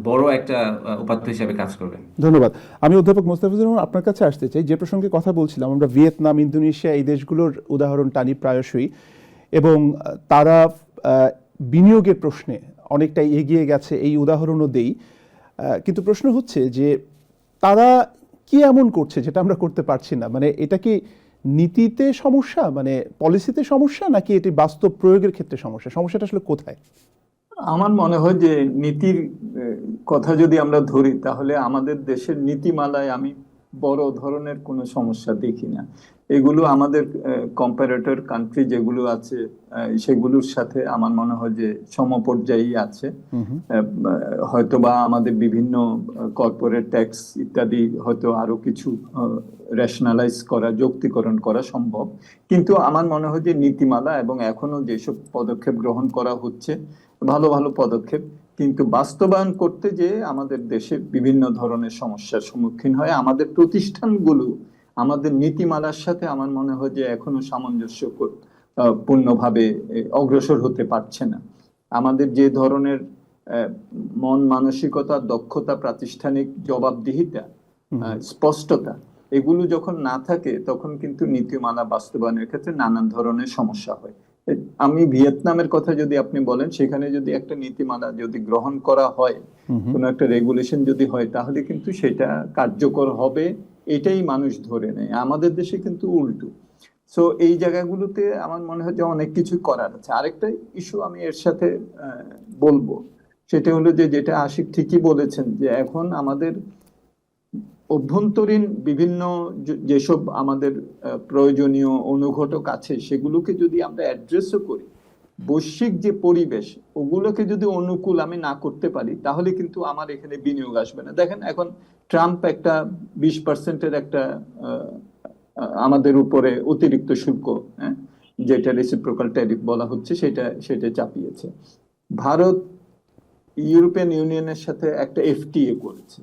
বড় একটা উপাত্ত হিসেবে কাজ করবে। ধন্যবাদ। আমি অধ্যাপক মোস্তাফিজুর রহমান আপনার কাছে আসতে চাই। যে প্রসঙ্গে কথা বলছিলাম, আমরা ভিয়েতনাম, ইন্দোনেশিয়া এই দেশগুলোর উদাহরণ টানি প্রায়শই, এবং তারা বিনিয়োগের প্রশ্নে অনেকটাই এগিয়ে গেছে, এই উদাহরণও দেই। কিন্তু প্রশ্ন হচ্ছে যে তারা কি এমন করছে যেটা আমরা করতে পারছি না? মানে এটা কি নীতিতে সমস্যা, মানে পলিসিতে সমস্যা, নাকি এটি বাস্তব প্রয়োগের ক্ষেত্রে সমস্যা? সমস্যাটা আসলে কোথায়? আমার মনে হয় যে নীতির কথা যদি আমরা ধরি, তাহলে আমাদের দেশের নীতিমালায় আমি বড় ধরনের কোনো সমস্যা দেখি না। এগুলো আমাদের কম্পারেটর কান্ট্রি যেগুলো আছে সেগুলোর সাথে আমার মনে হয় যে সমপর্যায়ী আছে। হয়তোবা আমাদের বিভিন্ন কর্পোরেট ট্যাক্স ইত্যাদি হয়তো আরো কিছু রেশনালাইজ করা, যৌক্তিকরণ করা সম্ভব, কিন্তু আমার মনে হয় যে নীতিমালা এবং এখনো যেসব পদক্ষেপ গ্রহণ করা হচ্ছে ভালো ভালো পদক্ষেপ, কিন্তু বাস্তবায়ন করতে যে আমাদের দেশে বিভিন্ন ধরনের সমস্যার সম্মুখীন হয়। আমাদের প্রতিষ্ঠানগুলো আমাদের নীতিমালার সাথে আমার মনে হয় যে এখনো সামঞ্জস্য পূর্ণভাবে অগ্রসর হতে পারছে না। আমাদের যে ধরনের মন মানসিকতা, দক্ষতা, প্রাতিষ্ঠানিক জবাবদিহিতা, স্পষ্টতা, এগুলো যখন না থাকে তখন কিন্তু নীতিমালা বাস্তবায়নের ক্ষেত্রে নানান ধরনের সমস্যা হয়। আমি ভিয়েতনামের কথা যদি আপনি বলেন, সেখানে যদি একটা নীতিমালা যদি গ্রহণ করা হয়, কোনো একটা রেগুলেশন যদি হয়, তাহলে কিন্তু সেটা কার্যকর হবে, এটাই মানুষ ধরে নেয়। আমাদের দেশে কিন্তু উল্টো। সো এই জায়গাগুলোতে আমার মনে হয় যে অনেক কিছু করার আছে। আরেকটা ইস্যু আমি এর সাথে বলবো, সেটা হলো যে যেটা আশিক ঠিকই বলেছেন, যে এখন আমাদের অভ্যন্তরীণ বিভিন্ন যেসব আমাদের প্রয়োজনীয় অনুঘটক আছে, সেগুলোকে যদি আমরা অ্যাড্রেসও করি, বৈশ্বিক যে পরিবেশ ওগুলোকে যদি অনুকূল আমি না করতে পারি, তাহলে কিন্তু আমার এখানে বিনিয়োগ আসবে না। দেখেন এখন ট্রাম্প একটা 20%-এর একটা আমাদের উপরে অতিরিক্ত শুল্ক, হ্যাঁ, যেটা রেসিপ্রোকাল ট্যারিফ বলা হচ্ছে, সেটা চাপিয়েছে। ভারত ইউরোপিয়ান ইউনিয়নের সাথে একটা এফটিএ করেছে,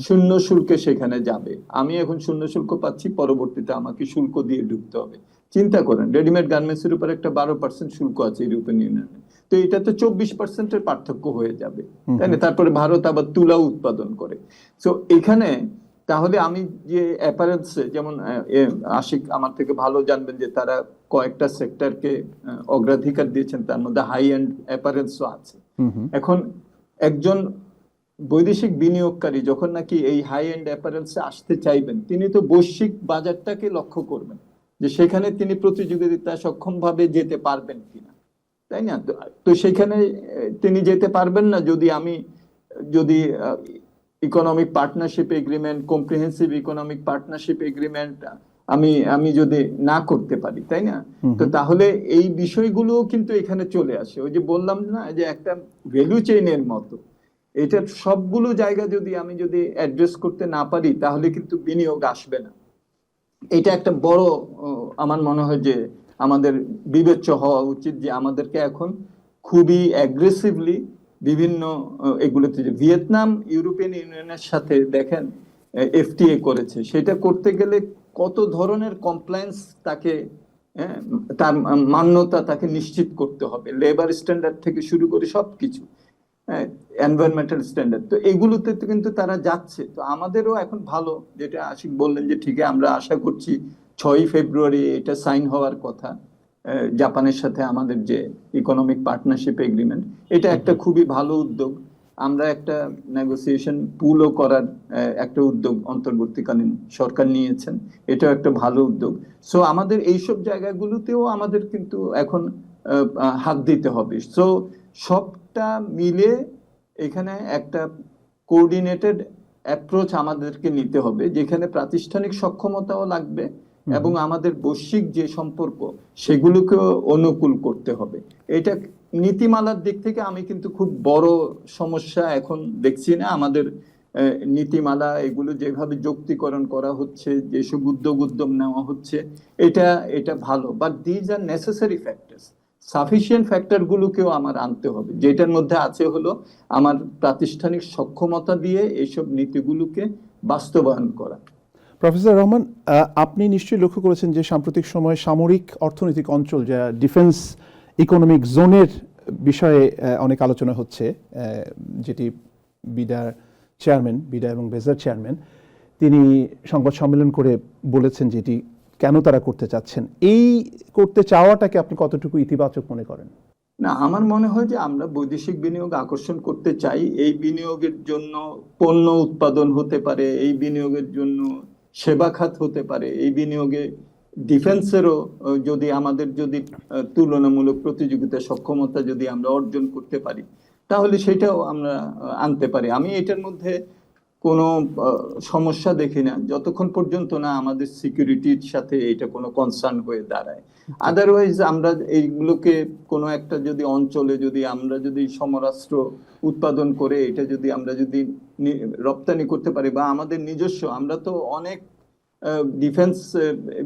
শূন্য শুল্কে সেখানে যাবে। আমি এখন শূন্য শুল্ক পাচ্ছি, পরবর্তীতে আমাকে শুল্ক দিয়ে ঢুকতে হবে। চিন্তা করেন, রেডিমেড গার্মেন্টস এর উপর একটা 12% শুল্ক আছে ইউরোপিয়ান ইউনিয়নে, তো এটা তো 24%-এর পার্থক্য হয়ে যাবে, তাই না? তারপরে ভারত আবার তুলা উৎপাদন করে। তো এখানে তাহলে আমি যে অ্যাপারেলসে, যেমন আশিক আমার থেকে ভালো জানবেন যে তারা কয়েকটা সেক্টরকে অগ্রাধিকার দিয়েছেন, তার মধ্যে হাই এন্ড অ্যাপারেলসও আছে। এখন একজন বৈদেশিক বিনিয়োগকারী যখন নাকি এই হাই এন্ড অ্যাপারেলসে আসতে চাইবেন, তিনি তো বৈশ্বিক বাজারটাকে লক্ষ্য করবেন, যে সেখানে তিনি প্রতিযোগিতা সক্ষম ভাবে যেতে পারবেন কিনা, তাই না? তো সেখানে তিনি যেতে পারবেন না যদি economic partnership agreement, comprehensive economic partnership agreement আমি যদি না করতে পারি, তাই না? তো তাহলে এই বিষয়গুলো কিন্তু এখানে চলে আসে। ওই যে বললাম না, যে একটা ভ্যালু চেইনের মতো, এটা সবগুলো জায়গা আমি যদি অ্যাড্রেস করতে না পারি, তাহলে কিন্তু বিনিয়োগ আসবে না। এটা একটা বড়, আমার মনে হয় যে আমাদের বিবেচ্য হওয়া উচিত, যে আমাদেরকে এখন খুবই অ্যাগ্রেসিভলি বিভিন্ন এগুলোতে, যে ভিয়েতনাম ইউরোপিয়ান ইউনিয়নের সাথে দেখেন এফটিএ করেছে, সেটা করতে গেলে কত ধরনের কমপ্লায়েন্স তাকে, তার মান্যতা তাকে নিশ্চিত করতে হবে, লেবার স্ট্যান্ডার্ড থেকে শুরু করে সবকিছু, এনভায়রনমেন্টাল স্ট্যান্ডার্ড। তো এগুলোতে তো কিন্তু তারা যাচ্ছে। তো আমাদেরও এখন ভালো, যেটা আশিক বললেন, যে ঠিক আমরা আশা করছি 6ই ফেব্রুয়ারি এটা সাইন হওয়ার কথা জাপানের সাথে আমাদের যে ইকোনমিক পার্টনারশিপ এগ্রিমেন্ট, এটা একটা খুবই ভালো উদ্যোগ। আমরা একটা নেগোসিয়েশন পুলও করার একটা উদ্যোগ অন্তর্বর্তীকালীন সরকার নিয়েছেন, এটাও একটা ভালো উদ্যোগ। সো আমাদের এইসব জায়গাগুলোতেও আমাদের কিন্তু এখন হাত দিতে হবে। সো সবটা মিলে এখানে একটা কোঅর্ডিনেটেড অ্যাপ্রোচ আমাদেরকে নিতে হবে, যেখানে প্রাতিষ্ঠানিক সক্ষমতাও লাগবে এবং আমাদের বৈশ্বিক যে সম্পর্ক সেগুলোকেও অনুকূল করতে হবে। এটা নীতিমালার দিক থেকে আমি কিন্তু খুব বড় সমস্যা এখন দেখছি না। আমাদের নীতিমালা এগুলো যেভাবে যৌক্তিকরণ করা হচ্ছে, যেসব উদ্যোগ নেওয়া হচ্ছে, এটা ভালো, but these are necessary factors. Sufficient factor গুলোকেও আমার আনতে হবে, যেটার মধ্যে আছে হলো আমার প্রাতিষ্ঠানিক সক্ষমতা দিয়ে এইসব নীতিগুলোকে বাস্তবায়ন করা। প্রফেসর রহমান, আপনি নিশ্চয়ই লক্ষ্য করেছেন যে সাম্প্রতিক সময়ে সামরিক অর্থনৈতিক অঞ্চল, যা ডিফেন্স ইকোনমিক জোনের বিষয়ে অনেক আলোচনা হচ্ছে, যেটি বিডা এবং বেজার চেয়ারম্যান তিনি সংবাদ সম্মেলন করে বলেছেন যে এটি কেন তারা করতে চাচ্ছেন। এই করতে চাওয়াটাকে আপনি কতটুকু ইতিবাচক মনে করেন? না, আমার মনে হয় যে আমরা বৈদেশিক বিনিয়োগ আকর্ষণ করতে চাই। এই বিনিয়োগের জন্য পণ্য উৎপাদন হতে পারে, এই বিনিয়োগের জন্য সেবা খাত হতে পারে, এই বিনিয়োগে ডিফেন্সেরও যদি আমাদের তুলনামূলক প্রতিযোগিতা সক্ষমতা যদি আমরা অর্জন করতে পারি, তাহলে সেটাও আমরা আনতে পারি। আমি এটার মধ্যে কোনো সমস্যা দেখি না, যতক্ষণ পর্যন্ত না আমাদের সিকিউরিটির সাথে এটা কোনো কনসার্ন হয়ে দাঁড়ায়। আদারওয়াইজ আমরা এইগুলোকে কোনো একটা অঞ্চলে আমরা সমরাস্ত্র উৎপাদন করে এটা আমরা রপ্তানি করতে পারি, বা আমাদের নিজস্ব, আমরা তো অনেক ডিফেন্স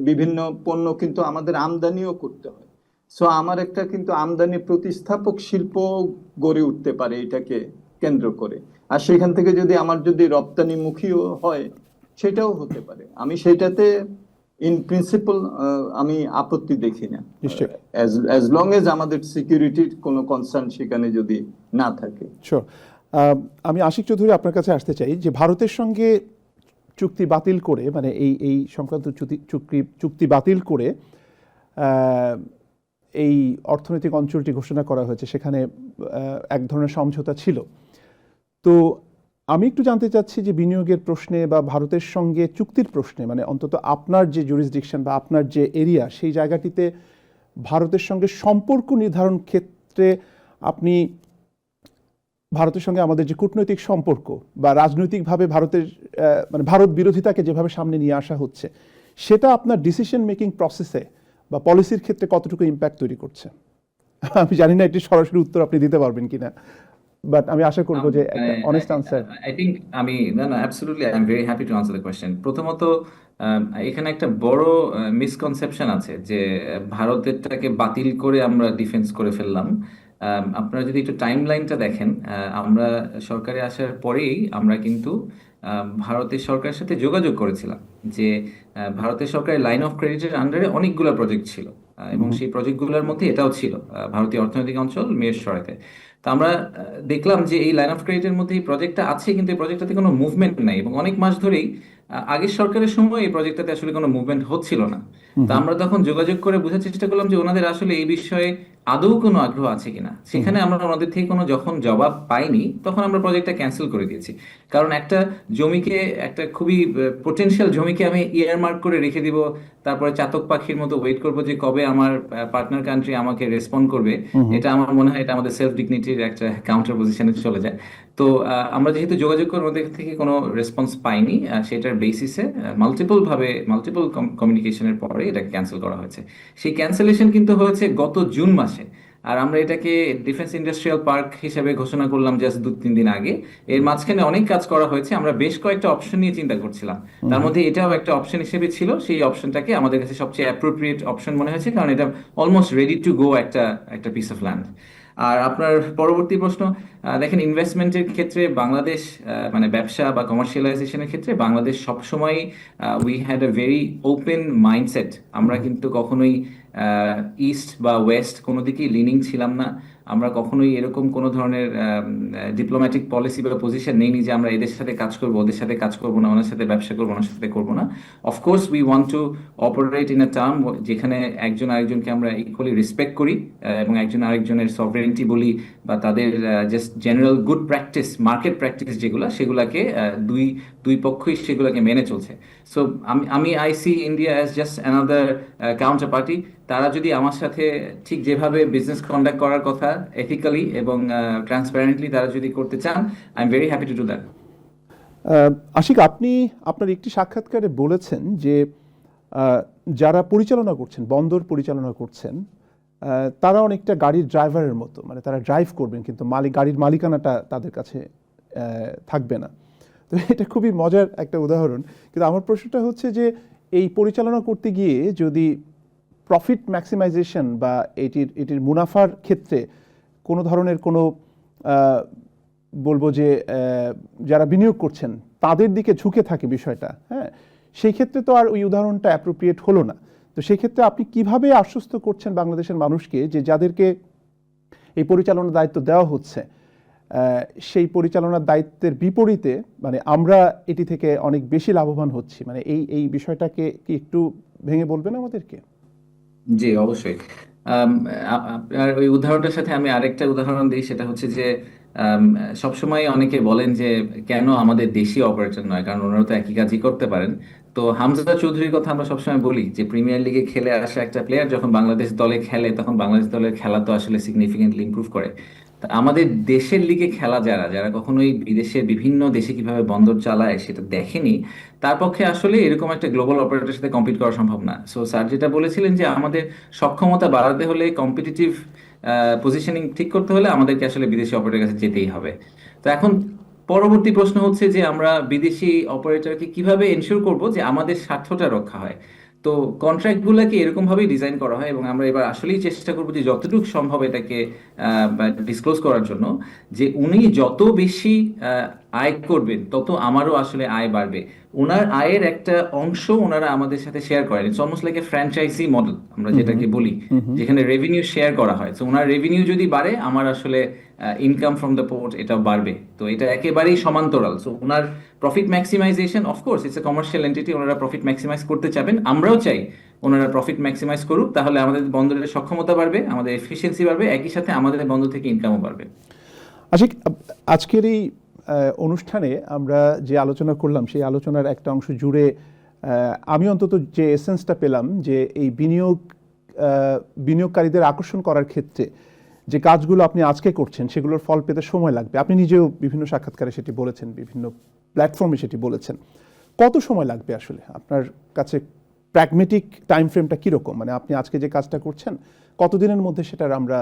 বিভিন্ন পণ্য কিন্তু আমাদের আমদানিও করতে হয়। সো আমার একটা কিন্তু আমদানি প্রতিস্থাপক শিল্প গড়ে উঠতে পারে এটাকে কেন্দ্র করে, আর সেখান থেকে আমার রপ্তানিমুখীও হয়, সেটাও হতে পারে। আমি সেটাতে ইন প্রিন্সিপাল আমি আপত্তি দেখি না, অ্যাজ লং এজ আমাদের সিকিউরিটির কোনো কনসার্ন সেখানে যদি না থাকে। শিওর। আমি আশিক চৌধুরী আপনার কাছে আসতে চাই যে ভারতের সঙ্গে চুক্তি বাতিল করে, মানে এই সংক্রান্ত চুক্তি বাতিল করে এই অর্থনৈতিক অঞ্চলটি ঘোষণা করা হয়েছে, সেখানে এক ধরনের সমঝোতা ছিল। তো আমি একটু জানতে চাচ্ছি যে বিনিয়োগের প্রশ্নে বা ভারতের সঙ্গে চুক্তির প্রশ্নে, মানে অন্তত আপনার যে জুরিসডিকশন বা আপনার যে এরিয়া, সেই জায়গাটিতে ভারতের সঙ্গে সম্পর্ক নির্ধারণ ক্ষেত্রে আপনি ভারতের সঙ্গে আমাদের যে কূটনৈতিক সম্পর্ক বা রাজনৈতিকভাবে ভারতের মানে ভারত বিরোধিতাকে যেভাবে সামনে নিয়ে আসা হচ্ছে, সেটা আপনার ডিসিশন মেকিং প্রসেসে বা পলিসির ক্ষেত্রে কতটুকু ইম্প্যাক্ট তৈরি করছে? আমি জানি না এটি সরাসরি উত্তর আপনি দিতে পারবেন কিনা, বাট আমি আশা করবো যে একটা অনেস্ট আনসার। আই থিঙ্ক আমি না না absolutely I am very happy two answer the question. প্রথমত এখানে একটা বড় মিসকনসেপশন আছে যে ভারতেরটাকে বাতিল করে আমরা ডিফেন্স করে ফেললাম। আপনারা যদি একটু টাইম লাইনটা দেখেন, আমরা সরকারে আসার পরেই আমরা কিন্তু ভারতের সরকারের সাথে যোগাযোগ করেছিলাম যে ভারতের সরকারের লাইন অফ ক্রেডিটের আন্ডারে অনেকগুলো প্রজেক্ট ছিল, এবং সেই প্রজেক্টগুলোর মধ্যে এটাও ছিল, ভারতীয় অর্থনৈতিক অঞ্চল মেরসরাইতে। তো আমরা দেখলাম যে এই লাইন অফ ক্রেডিটের মধ্যে এই প্রজেক্টটা আছে, কিন্তু এই প্রজেক্টটাতে কোনো মুভমেন্ট নাই, এবং অনেক মাস ধরেই আগের সরকারের সময় এই প্রজেক্টটাতে আসলে কোনো মুভমেন্ট হচ্ছিল না। তো আমরা তখন যোগাযোগ করে বোঝার চেষ্টা করলাম যে ওনাদের আসলে এই বিষয়ে আদৌ কোনো আগ্রহ আছে কিনা। সেখানে আমরা ওনাদের থেকে কোনো যখন জবাব পাইনি, তখন আমরা প্রজেক্টটা ক্যান্সেল করে দিয়েছি। কারণ একটা জমিকে, একটা খুবই পোটেনশিয়াল জমিকে আমি ইয়ারমার্ক করে রেখে দিব, তারপরে চাতক পাখির মতো ওয়েট করবো যে কবে আমার পার্টনার কান্ট্রি আমাকে রেসপন্ড করবে, এটা আমার মনে হয় এটা আমাদের সেলফ ডিগনিটির একটা কাউন্টার পজিশনে চলে যায়। তো আমরা যেহেতু যোগাযোগ করে ওদের থেকে কোনো রেসপন্স পাইনি, সেটার বেসিসে মাল্টিপল কমিউনিকেশনের পরে এটাকে ক্যান্সেল করা হয়েছে। সেই ক্যান্সেলেশন কিন্তু হয়েছে গত জুন মাসে, আর আমরা এটাকে ডিফেন্স ইন্ডাস্ট্রিয়াল পার্ক হিসেবে ঘোষণা করলাম জাস্ট 2-3 দিন আগে। এর মাঝখানে অনেক কাজ করা হয়েছে, আমরা বেশ কয়েকটা অপশন নিয়ে চিন্তা করছিলাম, তার মধ্যে এটাও একটা অপশন হিসেবে ছিল। সেই অপশনটাকে আমাদের কাছে সবচেয়ে অ্যাপ্রোপ্রিয়েট অপশন মনে হয়েছে, কারণ এটা অলমোস্ট রেডি টু গো একটা একটা পিস অফ ল্যান্ড। আর আপনার পরবর্তী প্রশ্ন, দেখেন ইনভেস্টমেন্টের ক্ষেত্রে বাংলাদেশ, মানে ব্যবসা বা কমার্শিয়ালাইজেশনের ক্ষেত্রে বাংলাদেশ সবসময় we had a very open mindset. আমরা কিন্তু কখনোই ইস্ট বা ওয়েস্ট কোনো দিকেই লিনিং ছিলাম না। আমরা কখনোই এরকম কোনো ধরনের ডিপ্লোম্যাটিক পলিসি বা পজিশন নেইনি যে আমরা এদের সাথে কাজ করবো, ওদের সাথে কাজ করবো না, ওনার সাথে ব্যবসা করবো, ওনার সাথে করবো না। Of course we want to operate in a term যেখানে একজন আরেকজনকে আমরা ইকুয়ালি রেসপেক্ট করি, এবং একজন আরেকজনের সভরেন্টি বলি, বা তাদের just general good practice, market practice যেগুলো, সেগুলাকে দুই দুই পক্ষই সেগুলোকে মেনে চলছে। সো আমি I see India as just another counter. তারা যদি আমার সাথে ঠিক যেভাবে বিজনেস কন্ডাক্ট করার কথা, এথিক্যালি এবং ট্রান্সপারেন্টলি তারা যদি করতে চান, I am very happy to do that. Ashik, আপনি আপনার একটি সাক্ষাৎকারে বলেছেন যে যারা পরিচালনা করছেন, বন্দর পরিচালনা করছেন, তারা অনেকটা গাড়ির ড্রাইভারের মতো, মানে তারা ড্রাইভ করবেন কিন্তু গাড়ির মালিকানাটা তাদের কাছে থাকবে না। তো এটা খুবই মজার একটা উদাহরণ। কিন্তু আমার প্রশ্নটা হচ্ছে যে এই পরিচালনা করতে গিয়ে যদি প্রফিট ম্যাক্সিমাইজেশন বা এটির মুনাফার ক্ষেত্রে কোনো ধরনের কোনো বলবো যে যারা বিনিয়োগ করছেন তাদের দিকে ঝুঁকে থাকে বিষয়টা, হ্যাঁ, সেই ক্ষেত্রে তো আর ওই উদাহরণটা অ্যাপ্রোপ্রিয়েট হলো না। তো সেই ক্ষেত্রে আপনি কিভাবে আশ্বস্ত করছেন বাংলাদেশের মানুষকে যে যাদেরকে এই পরিচালনার দায়িত্ব দেওয়া হচ্ছে, সেই পরিচালনার দায়িত্বের বিপরীতে মানে আমরা এটি থেকে অনেক বেশি লাভবান হচ্ছি, মানে এই বিষয়টাকে কি একটু ভেঙে বলবেন আমাদেরকে? জি, অবশ্যই। আপনার ওই উদাহরণটার সাথে আমি আরেকটা উদাহরণ দিই, সেটা হচ্ছে যে সবসময় অনেকে বলেন যে কেন আমাদের দেশি অপারেটর নয়, কারণ ওনারা তো একই কাজই করতে পারেন। তো হামজা চৌধুরীর কথা আমরা সবসময় বলি যে প্রিমিয়ার লিগে খেলে আসা একটা প্লেয়ার যখন বাংলাদেশ দলে খেলে, তখন বাংলাদেশ দলের খেলা তো আসলে সিগনিফিকেন্টলি ইমপ্রুভ করে। তা আমাদের দেশের লিগে খেলা যারা যারা কখনোই বিদেশের বিভিন্ন দেশে কিভাবে বন্দর চালায় সেটা দেখেনি, তার পক্ষে আসলে এরকম একটা গ্লোবাল অপারেটরের সাথে কম্পিট করা সম্ভব না। সো স্যার যেটা বলেছিলেন যে আমাদের সক্ষমতা বাড়াতে হলে, কম্পিটিটিভ পজিশনিং ঠিক করতে হলে আমাদেরকে আসলে বিদেশি অপারেটরের কাছে যেতেই হবে। তো এখন পরবর্তী প্রশ্ন হচ্ছে যে আমরা বিদেশি অপারেটরকে কিভাবে এনশিওর করব যে আমাদের স্বার্থটা রক্ষা হয়। তো কন্ট্রাক্টগুলোকে এরকম ভাবেই ডিজাইন করা হয়, এবং আমরা এবার আসলেই চেষ্টা করবো যে যতটুকু সম্ভব এটাকে ডিসক্লোজ করার জন্য, যে উনি যত বেশি আয় করবেন তত আমারও আসলে আয় বাড়বে। ওনার আয়ের একটা অংশ ওনারা আমাদের সাথে শেয়ার করেন। It's almost like a franchise model আমরা যেটাকে বলি, যেখানে রেভিনিউ শেয়ার করা হয়। তো ওনার রেভিনিউ যদি বাড়ে, আমার আসলে ইনকাম ফ্রম দ্য পোর্ট এটাও বাড়বে। তো এটা একেবারেই সমান্তরাল। So owner profit maximisation, of course it's a commercial entity, ওনারা প্রফিট ম্যাক্সিমাইজ করতে চাবেন, আমরাও চাই ওনারা প্রফিট ম্যাক্সিমাইজ করুক। তাহলে আমাদের বন্দরের সক্ষমতা বাড়বে, আমাদের এফিসিয়েন্সি বাড়বে, একই সাথে আমাদের বন্দর থেকে ইনকামও বাড়বে। আশিক, আজকের এই অনুষ্ঠানে আমরা যে আলোচনা করলাম সেই আলোচনার একটা অংশ জুড়ে আমি অন্তত যে এসেন্সটা পেলাম যে এই বিনিয়োগকারীদের আকর্ষণ করার ক্ষেত্রে যে কাজগুলো আপনি আজকে করছেন সেগুলোর ফল পেতে সময় লাগবে। আপনি নিজেও বিভিন্ন সাক্ষাৎকারে সেটি বলেছেন, বিভিন্ন প্ল্যাটফর্মে সেটি বলেছেন। কত সময় লাগবে আসলে আপনার কাছে? প্র্যাগমেটিক টাইম ফ্রেমটা কীরকম? মানে আপনি আজকে যে কাজটা করছেন কতদিনের মধ্যে সেটার আমরা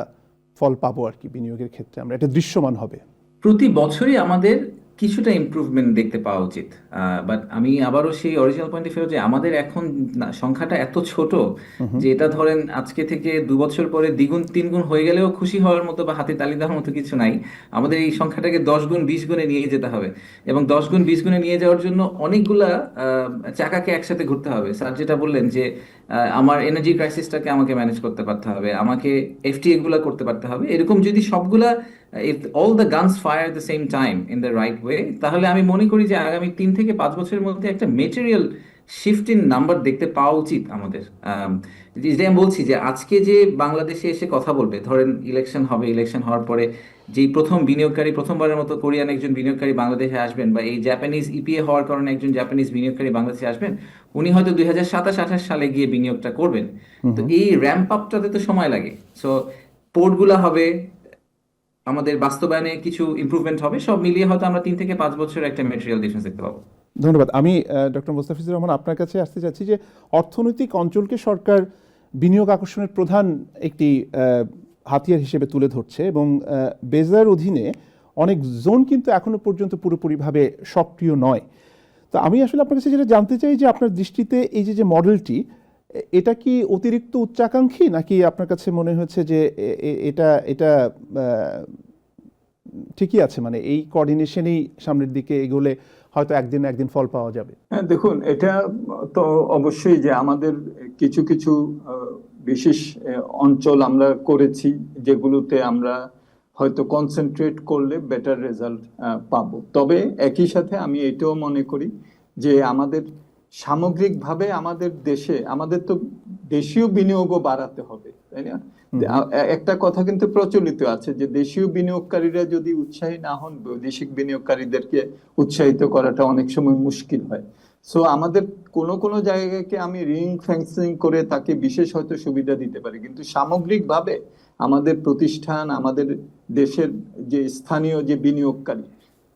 ফল পাবো আর কি, বিনিয়োগের ক্ষেত্রে আমরা এটা দৃশ্যমান হবে? প্রতি বছরই আমাদের কিছুটা ইমপ্রুভমেন্ট দেখতে পাওয়া উচিত। বাট আমি আবারও সেই অরিজিনাল পয়েন্টে ফেরত যে আমাদের এখন সংখ্যাটা এত ছোট যে এটা ধরেন আজকে থেকে 2 বছর পরে দ্বিগুণ 3 গুণ হয়ে গেলেও খুশি হওয়ার মতো বা হাতে তালি দেওয়ার মতো কিছু নাই। আমাদের এই সংখ্যাটাকে 10 গুণ 20 গুণে নিয়ে যেতে হবে, এবং 10 গুণ 20 গুণে নিয়ে যাওয়ার জন্য অনেকগুলা চাকাকে একসাথে ঘুরতে হবে। স্যার যেটা বললেন যে আমার এনার্জি ক্রাইসিসটাকে আমাকে ম্যানেজ করতে পারতে হবে, আমাকে এফটিএ গুলা করতে পারতে হবে। এরকম যদি সবগুলা if all the guns fire at the same time in the right way, তাহলে আমি মনে করি যে আগামী 3 থেকে 5 বছরের মধ্যে একটা মেটেরিয়াল শিফট ইন নাম্বার দেখতে পাওয়া উচিত আমাদের। যেটা আমি বলছি যে আজকে যে বাংলাদেশে এসে কথা বলবে, ধরেন ইলেকশন হবে, ইলেকশন হওয়ার পরে যেই প্রথম বিনিয়োগকারী, প্রথমবারের মতো কোরিয়ান একজন বিনিয়োগকারী বাংলাদেশে আসবেন, বা এই জাপানিজ ইপিএ হওয়ার কারণে একজন জাপানিজ বিনিয়োগকারী বাংলাদেশে আসবেন, উনি হয়তো 2027-28 সালে গিয়ে বিনিয়োগটা করবেন। তো এই র্যাম্প আপটাতে তো সময় লাগে। সো পোর্টগুলা হবে, আমাদের বাস্তবায়নে কিছু ইমপ্রুভমেন্ট হবে, সব মিলিয়ে হয়তো আমরা 3 থেকে 5 বছরের একটা ম্যাটেরিয়াল ডিফারেন্স দেখতে পাবো। ধন্যবাদ। আমি ডক্টর মোস্তাফিজুর রহমান আপনার কাছে আসতে চাচ্ছি যে অর্থনৈতিক অঞ্চলকে সরকার বিনিয়োগ আকর্ষণের প্রধান একটি হাতিয়ার হিসেবে তুলে ধরছে, এবং বেজার অধীনে অনেক জোন কিন্তু এখনো পর্যন্ত পুরোপুরিভাবে সক্রিয় নয়। তো আমি আসলে আপনার কাছে যেটা জানতে চাই যে আপনার দৃষ্টিতে এই যে মডেলটি, এটা কি অতিরিক্ত উচ্চাকাঙ্ক্ষী, নাকি আপনার কাছে মনে হচ্ছে যে এটা এটা ঠিকই আছে, মানে এই কোঅর্ডিনেশনেই সামনের দিকে এগোলে হয়তো একদিন না একদিন ফল পাওয়া যাবে? হ্যাঁ, দেখুন, এটা তো অবশ্যই যে আমাদের কিছু কিছু বিশেষ অঞ্চল আমরা করেছি যেগুলোতে আমরা হয়তো কনসেন্ট্রেট করলে বেটার রেজাল্ট পাবো। তবে একই সাথে আমি এটাও মনে করি যে আমাদের সামগ্রিকভাবে আমাদের দেশে আমাদের তো দেশীয় বিনিয়োগও বাড়াতে হবে, তাই না? একটা কথা কিন্তু প্রচলিত আছে যে দেশীয় বিনিয়োগকারীরা যদি উৎসাহী না হন, বৈদেশিক বিনিয়োগকারীদেরকে উৎসাহিত করাটা অনেক সময় মুশকিল হয়। সো আমাদের কোনো জায়গাকে আমি রিং ফেন্সিং করে তাকে বিশেষ হয়তো সুবিধা দিতে পারি, কিন্তু সামগ্রিকভাবে আমাদের প্রতিষ্ঠান, আমাদের দেশের যে স্থানীয় যে বিনিয়োগকারী,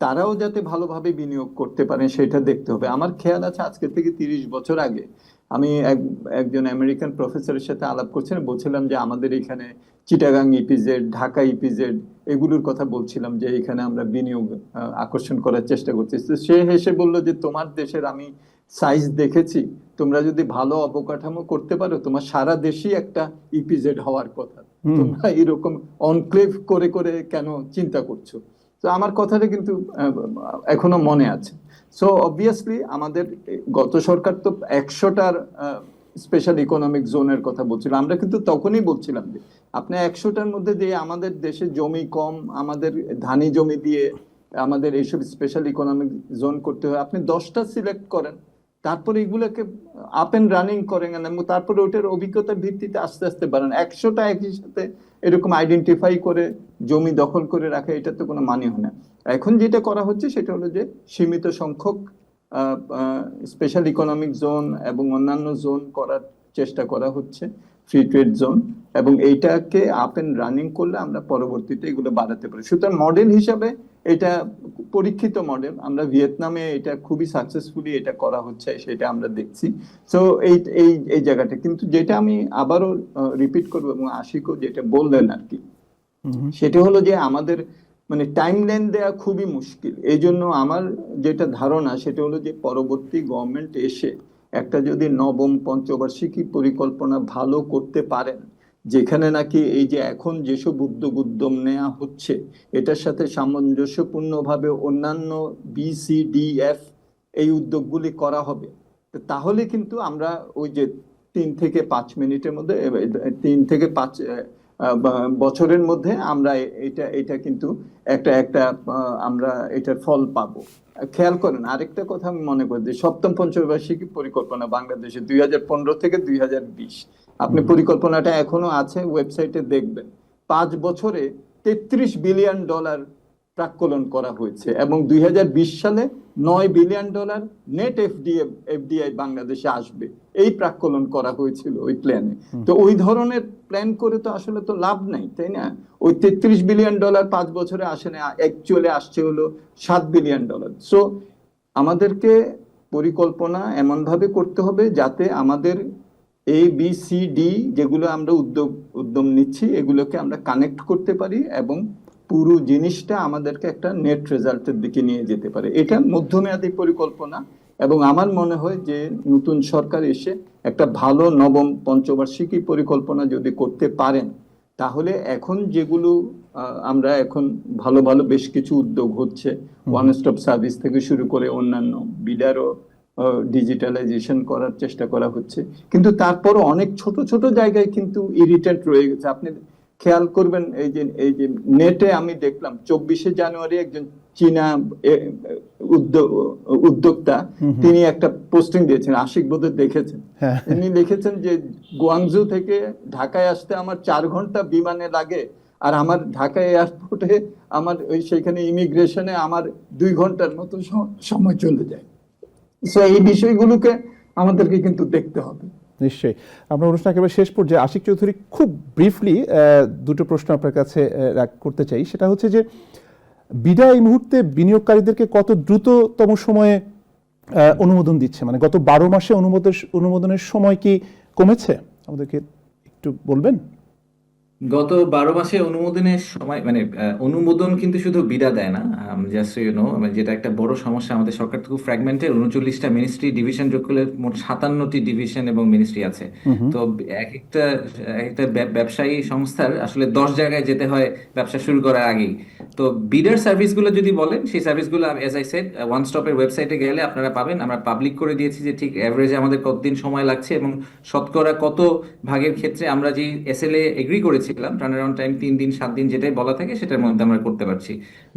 তারাও যাতে ভালোভাবে বিনিয়োগ করতে পারে সেটা দেখতে হবে। আমার খেয়াল আছে আজকে থেকে 30 বছর আগে আমি একজন আমেরিকান প্রফেসরের সাথে আলাপ করছিলাম, বলছিলাম যে আমাদের এখানে চিটাগাং ইপিজেড, ঢাকা ইপিজেড, এগুলোর কথা বলছিলাম যে এখানে আমরা বিনিয়োগ আকর্ষণ করার চেষ্টা করছি। তো সে হেসে বললো যে তোমার দেশের আমি সাইজ দেখেছি, তোমরা যদি ভালো অবকাঠামো করতে পারো তোমার সারা দেশই একটা ইপিজেড হওয়ার কথা, তোমরা এরকম অনক্লেভ করে করে কেন চিন্তা করছো? তো আমার কথাটা কিন্তু এখনো মনে আছে। সো অবভিয়াসলি আমাদের গত সরকার তো 100টার স্পেশাল ইকোনমিক জোনের কথা বলছিল, আমরা কিন্তু তখনই বলছিলাম যে আপনি 100টার মধ্যে দিয়ে আমাদের দেশে জমি কম, আমাদের ধানি জমি দিয়ে আমাদের এইসব স্পেশাল ইকোনমিক জোন করতে হয়, আপনি 10টা সিলেক্ট করেন, তারপরে এগুলোকে আপ এন্ড রানিং করেন, এবং তারপরে ওটার অভিজ্ঞতার ভিত্তিতে আস্তে আস্তে বাড়ান। 100টা একই সাথে এরকম আইডেন্টিফাই করে জমি দখল করে রাখা, এটা তো কোনো মানে হয় না। এখন যেটা করা হচ্ছে সেটা হলো যে সীমিত সংখ্যক স্পেশাল ইকোনমিক জোন এবং অন্যান্য জোন করার চেষ্টা করা হচ্ছে, ফ্রি ট্রেড জোন, এবং এইটাকে আপ এন্ড রানিং করলে আমরা পরবর্তীতে এগুলো বাড়াতে পারি। সুতরাং মডেল হিসাবে এটা পরীক্ষিত মডেল, আমরা ভিয়েতনামে এটা খুবই সাকসেসফুলি এটা করা হচ্ছে, সেটা আমরা দেখছি। সো এই জায়গাটা কিন্তু যেটা আমি আবারও রিপিট করবো, এবং আশিকও যেটা বললেন আর কি, সেটা হলো যে আমাদের মানে টাইমলাইন দেয়া খুবই মুশকিল। এই জন্য আমার যেটা ধারণা সেটা হলো যে পরবর্তী গভর্নমেন্ট এসে একটা যদি নবম পঞ্চবার্ষিকী পরিকল্পনা ভালো করতে পারেন, যেখানে নাকি এই যে এখন যেসব উদ্যম নেওয়া হচ্ছে এটার সাথে সামঞ্জস্যপূর্ণভাবে অন্যান্য BCDF এই উদ্যোগগুলি করা হবে, তাহলে কিন্তু আমরা ওই যে 3 থেকে 5 মিনিটের মধ্যে 3 থেকে 5 বছরের মধ্যে আমরা এটা কিন্তু একটা আমরা এটার ফল পাবো। খেয়াল করেন আরেকটা কথা আমি মনে করি যে সপ্তম পঞ্চবার্ষিকী পরিকল্পনা বাংলাদেশে 2015 থেকে 2020, আপনি পরিকল্পনাটা এখনো আছে, ওয়েবসাইটে দেখবেন। 5 বছরে $33 বিলিয়ন প্রাক্কলন করা হয়েছে এবং 2020 সালে $9 বিলিয়ন নেট এফডিআই বাংলাদেশে আসবে, এই প্রাক্কলন করা হয়েছিল ওই প্ল্যানে। তো ওই ধরনের প্ল্যান করে তো আসলে তো লাভ নাই, তাই না? ওই $33 বিলিয়ন 5 বছরে আসে না, অ্যাকচুয়ালি আসছে হলো $7 বিলিয়ন। সো আমাদেরকে পরিকল্পনা এমন ভাবে করতে হবে যাতে আমাদের ABCD যেগুলো আমরা উদ্যম নিচ্ছি এগুলোকে আমরা কানেক্ট করতে পারি এবং পুরো জিনিসটা আমাদেরকে একটা নেট রেজাল্টের দিকে নিয়ে যেতে পারে। এটা মধ্যমেয়াদী পরিকল্পনা এবং আমার মনে হয় যে নতুন সরকার এসে একটা ভালো নবম পঞ্চবার্ষিকী পরিকল্পনা যদি করতে পারেন তাহলে এখন যেগুলো আমরা এখন ভালো ভালো বেশ কিছু উদ্যোগ হচ্ছে, ওয়ান স্টপ সার্ভিস থেকে শুরু করে অন্যান্য বিডারও ডিজিটালাইজেশন করার চেষ্টা করা হচ্ছে, কিন্তু তারপরও অনেক ছোট ছোট জায়গায় কিন্তু ইরিটেন্ট রয়ে গেছে। আপনি খেয়াল করবেন এই যে নেটে আমি দেখলাম 24শে জানুয়ারি একজন চীনা উদ্যোক্তা তিনি একটা পোস্টিং দিয়েছেন, আশিক বোধহয় দেখেছেন। তিনি লিখেছেন যে গুয়াংজু থেকে ঢাকায় আসতে আমার 4 ঘন্টা বিমানে লাগে, আর আমার ঢাকা এয়ারপোর্টে আমার সেখানে ইমিগ্রেশনে আমার 2 ঘন্টার মতো সময় চলে যায়। সো এই বিষয়গুলোকে আমাদেরকে কিন্তু দেখতে হবে। নিশ্চয়ই। আমরা অনুষ্ঠান একেবারে শেষ পর্যায়ে আশিক চৌধুরী খুব ব্রিফলি দুটো প্রশ্ন আপনার কাছে করতে চাই। সেটা হচ্ছে যে বিডা এই মুহূর্তে বিনিয়োগকারীদেরকে কত দ্রুততম সময়ে অনুমোদন দিচ্ছে, মানে গত 12 মাসে অনুমোদনের সময় কি কমেছে? আমাদেরকে একটু বলবেন। গত 12 মাসে অনুমোদনের সময় মানে অনুমোদন কিন্তু শুধু বিডা দেয় না, জাস্ট ইউ নো, যেটা একটা বড় সমস্যা আমাদের সরকার খুব ফ্র্যাগমেন্টেড, 39টা মিনিস্ট্রি ডিভিশন যোগ করলে মোট 57টি ডিভিশন এবং মিনিস্ট্রি আছে। তো এক একটা ব্যবসায়ী সংস্থার আসলে 10 জায়গায় যেতে হয় ব্যবসা শুরু করার আগেই। তো বিডার সার্ভিসগুলো যদি বলেন, সেই সার্ভিসগুলো এজ আই সেড ওয়ান স্টপের ওয়েবসাইটে গেলে আপনারা পাবেন। আমরা পাবলিক করে দিয়েছি যে ঠিক অ্যাভারেজে আমাদের কতদিন সময় লাগছে এবং শতকরা কত ভাগের ক্ষেত্রে আমরা যে SLA এগ্রি করেছিলাম টার্ন অ্যারাউন্ড টাইম 3 দিন 7 দিন যেটাই বলা থাকে সেটার মধ্যে আমরা করতে পারছি।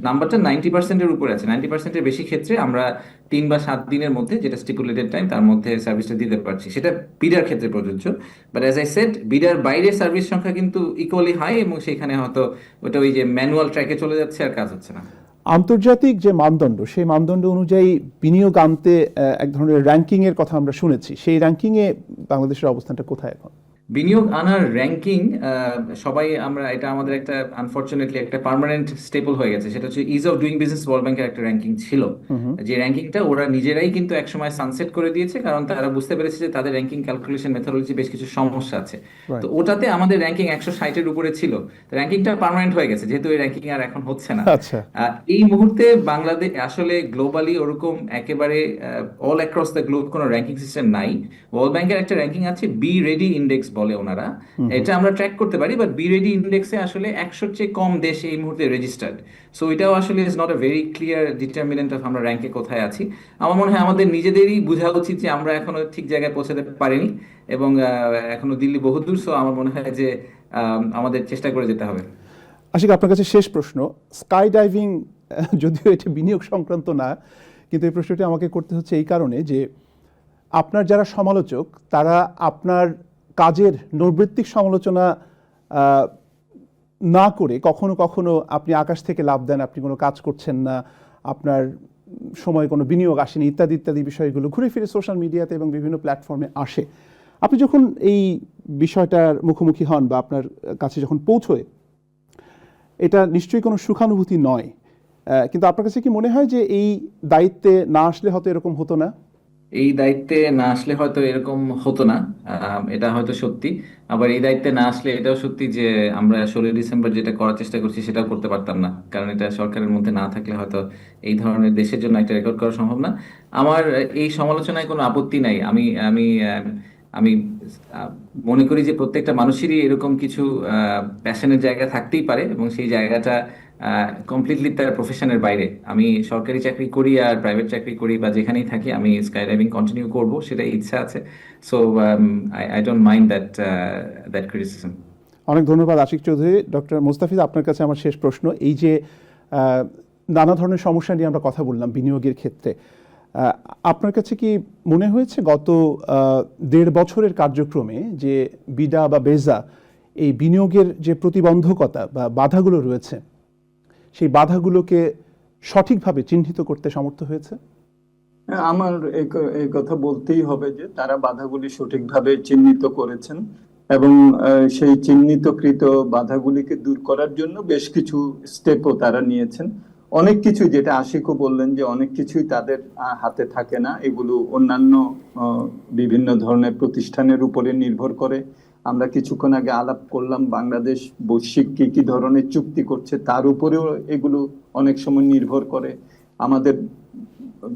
নাম্বারটা 90%-এর উপরে আছে। 90%-এর বেশি ক্ষেত্রে আমরা 3 বা 7 দিনের মধ্যে, যেটা স্টিপুলেটেড টাইম, তার মধ্যে সার্ভিসটা দিতে পারছি। সেটা বিডার ক্ষেত্রে প্রযোজ্য। বাট অ্যাজ আই সেড, বিডার বাইরে সার্ভিস সংখ্যা কিন্তু ইকুয়ালি হাই এবং সেখানে হয়তো ওটা ওই যে ম্যানুয়াল ট্র্যাকে চলে যাচ্ছে আর কাজ হচ্ছে না। আন্তর্জাতিক যে মানদণ্ড, সেই মানদণ্ড অনুযায়ী বিনিয়োগ আনতে এক ধরনের র্যাঙ্কিং এর কথা আমরা শুনেছি। সেই র্যাঙ্কিং এ বাংলাদেশের অবস্থানটা কোথায় এখন? বিনিয়োগ আনার র্যাঙ্কিং সবাই আমরা, এটা আমাদের একটা আনফরচুনেটলি একটা পার্মানেন্ট স্টেপল হয়ে গেছে। সেটা হচ্ছে is of doing business world ব্যাংকের একটা র্যাঙ্কিং ছিল, যে র্যাঙ্কিংটা ওরা নিজেরাই কিন্তু একসময় সানসেট করে দিয়েছে, কারণ তারা বুঝতে পেরেছে যে তাদের র্যাঙ্কিং ক্যালকুলেশন মেথোডোলজি বেশ কিছু সমস্যা আছে। তো ওটাতে আমাদের র্যাঙ্কিং 160-এর উপরে ছিল। তো র্যাঙ্কিংটা পার্মানেন্ট হয়ে গেছে, যেহেতু এই র্যাঙ্কিং আর এখন হচ্ছে না। এই মুহূর্তে বাংলাদেশ আসলে গ্লোবালি ওরকম একেবারে অল অ্যাক্রস দ্য গ্লোব কোনো র্যাঙ্কিং সিস্টেম নাই। ওয়ার্ল্ড ব্যাংকের একটা র্যাঙ্কিং আছে, বি রেডি ইন্ডেক্স বলে ওনারা, এটা আমরা ট্র্যাক করতে পারি। বাট বি রেডি ইন্ডেক্সে আসলে 100-র চেয়ে কম দেশ এই মুহূর্তে রেজিস্টার্ড। সো এটাও আসলে is not a very clear determinant of আমরা র্যাঙ্কে কোথায় আছি। আমার মনে হয় আমাদের নিজেদেরই বোঝা উচিত যে আমরা এখনো ঠিক জায়গায় পৌঁছাতে পারিনি এবং এখনো দিল্লি বহুদূর। সো আমার মনে হয় যে আমাদের চেষ্টা করে যেতে হবে। আশিক, আপনার কাছে শেষ প্রশ্ন। স্কাই ডাইভিং, যদিও এটা বিনিয়োগ সংক্রান্ত না, কিন্তু এই প্রশ্নটি আমাকে করতে হচ্ছে এই কারণে যে আপনার যারা সমালোচক তারা আপনার কাজের নৈর্ব্যক্তিক সমালোচনা না করে কখনো কখনো আপনি আকাশ থেকে লাভ দেন, আপনি কোনো কাজ করছেন না, আপনার সময় কোনো বিনিয়োগ আসেনি, ইত্যাদি ইত্যাদি বিষয়গুলো ঘুরে ফিরে সোশ্যাল মিডিয়াতে এবং বিভিন্ন প্ল্যাটফর্মে আসে। আপনি যখন এই বিষয়টার মুখোমুখি হন বা আপনার কাছে যখন পৌঁছয়, এটা নিশ্চয়ই কোনো সুখানুভূতি নয়, কিন্তু আপনার কাছে কি মনে হয় যে এই দায়িত্বে না আসলে হয়তো এরকম হতো না? এই দায়িত্বে না আসলে হয়তো এরকম হতো না, এটা হয়তো সত্যি। আবার এই দায়িত্বে না আসলে এটাও সত্যি যে আমরা 16 ডিসেম্বর যেটা করার চেষ্টা করছি সেটাও করতে পারতাম না, কারণ এটা সরকারের মধ্যে না থাকলে হয়তো এই ধরনের দেশের জন্য একটা রেকর্ড করা সম্ভব না। আমার এই সমালোচনায় কোনো আপত্তি নাই। আমি আমি আমি মনে করি যে প্রত্যেকটা মানুষেরই এরকম কিছু প্যাশনের জায়গা থাকতেই পারে এবং সেই জায়গাটা কমপ্লিটলি তার প্রফেশনের বাইরে। আমি সরকারি চাকরি করি আর প্রাইভেট চাকরি করি বা যেখানেই থাকি, আমি স্কাই ডাইভিং কন্টিনিউ করবো, সেটা ইচ্ছা আছে। So I don't mind that criticism. অনেক ধন্যবাদ আশিক চৌধুরী। ডক্টর মোস্তাফিজ, আপনার কাছে আমার শেষ প্রশ্ন। এই যে নানা ধরনের সমস্যা নিয়ে আমরা কথা বললাম বিনিয়োগের ক্ষেত্রে, আপনার কাছে কি মনে হয়েছে গত 1.5 বছরের কার্যক্রমে যে বিডা বা বেজা এই বিনিয়োগের যে প্রতিবন্ধকতা বা বাধাগুলো রয়েছে সেই বাধাগুলোকে সঠিকভাবে চিহ্নিত করতে সমর্থ হয়েছে? আমার এই কথা বলতেই হবে যে তারা বাধাগুলি সঠিকভাবে চিহ্নিত করেছেন এবং সেই চিহ্নিতকৃত বাধাগুলিকে দূর করার জন্য বেশ কিছু স্টেপও তারা নিয়েছেন। অনেক কিছু, যেটা আশিকও বললেন যে অনেক কিছুই তাদের হাতে থাকে না, এগুলো অন্যান্য বিভিন্ন ধরনের প্রতিষ্ঠানের উপরে নির্ভর করে। আমরা কিছুক্ষণ আগে আলাপ করলাম বাংলাদেশ বৈশ্বিক কি কি ধরনের চুক্তি করছে, তার উপরেও এগুলো অনেক সময় নির্ভর করে। আমাদের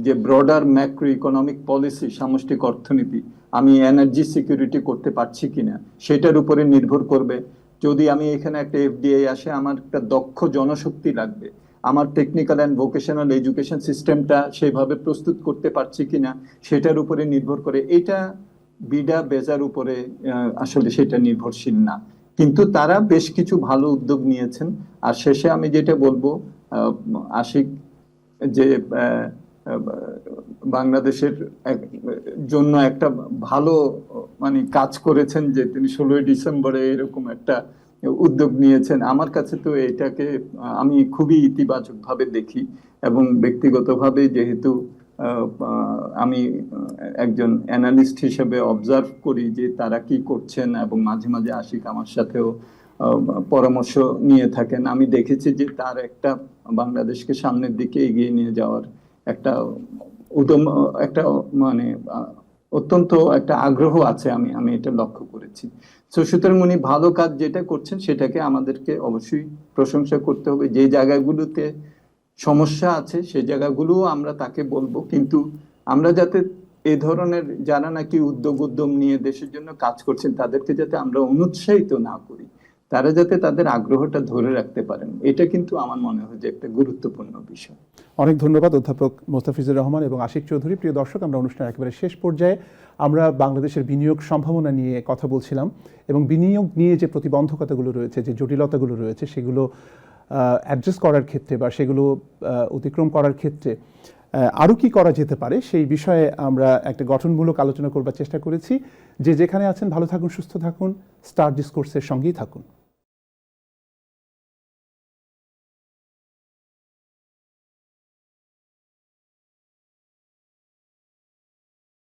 যে ব্রডার ম্যাক্রো ইকোনমিক পলিসি, সামষ্টিক অর্থনীতি, আমি এনার্জি সিকিউরিটি করতে পারছি কিনা সেটার উপরে নির্ভর করবে। যদি আমি এখানে একটা এফডিআই আসে, আমার একটা দক্ষ জনশক্তি লাগবে, আমার টেকনিক্যাল অ্যান্ড ভোকেশনাল এডুকেশন সিস্টেমটা সেভাবে প্রস্তুত করতে পারছি কিনা সেটার উপরে নির্ভর করে। এটা বিডা বেজার উপরে আসলে সেটা নির্ভরশীল না, কিন্তু তারা বেশ কিছু ভালো উদ্যোগ নিয়েছেন। আর শেষে আমি যেটা বলবো, আশিক যে বাংলাদেশের জন্য একটা ভালো মানে কাজ করেছেন যে তিনি 16ই ডিসেম্বরে এরকম একটা উদ্যোগ নিয়েছেন। আমার কাছে তো এটাকে আমি খুবই ইতিবাচক ভাবে দেখি, এবং ব্যক্তিগতভাবে যেহেতু আমি একজন অ্যানালিস্ট হিসেবে অবজার্ভ করি যে তারা কি করছেন, এবং মাঝে মাঝে আশিক আমার সাথেও পরামর্শ নিয়ে থাকেন, আমি দেখেছি যে তার একটা বাংলাদেশকে সামনের দিকে এগিয়ে নিয়ে যাওয়ার একটা একটা মানে অত্যন্ত একটা আগ্রহ আছে, আমি এটা লক্ষ্য করেছি। তো সুতরাং উনি ভালো কাজ যেটা করছেন সেটাকে আমাদেরকে অবশ্যই প্রশংসা করতে হবে। যে জায়গাগুলোতে সমস্যা আছে সেই জায়গাগুলোও আমরা তাকে বলবো, কিন্তু আমরা যাতে এই ধরনের যারা নাকি উদ্যম নিয়ে দেশের জন্য কাজ করছেন তাদেরকে যাতে আমরা অনুৎসাহিত না করি, তারা যাতে তাদের আগ্রহটা ধরে রাখতে পারেন, এটা কিন্তু আমার মনে হয় যে একটা গুরুত্বপূর্ণ বিষয়। অনেক ধন্যবাদ অধ্যাপক মোস্তাফিজুর রহমান এবং আশিক চৌধুরী। প্রিয় দর্শক, আমরা অনুষ্ঠানের একেবারে শেষ পর্যায়ে। আমরা বাংলাদেশের বিনিয়োগ সম্ভাবনা নিয়ে কথা বলছিলাম এবং বিনিয়োগ নিয়ে যে প্রতিবন্ধকতাগুলো রয়েছে, যে জটিলতাগুলো রয়েছে, সেগুলো অ্যাড্রেস করার ক্ষেত্রে বা সেগুলো অতিক্রম করার ক্ষেত্রে আরও কি করা যেতে পারে সেই বিষয়ে আমরা একটা গঠনমূলক আলোচনা করবার চেষ্টা করেছি। যে যেখানে আছেন ভালো থাকুন, সুস্থ থাকুন, স্টার ডিসকোর্সের সঙ্গেই থাকুন।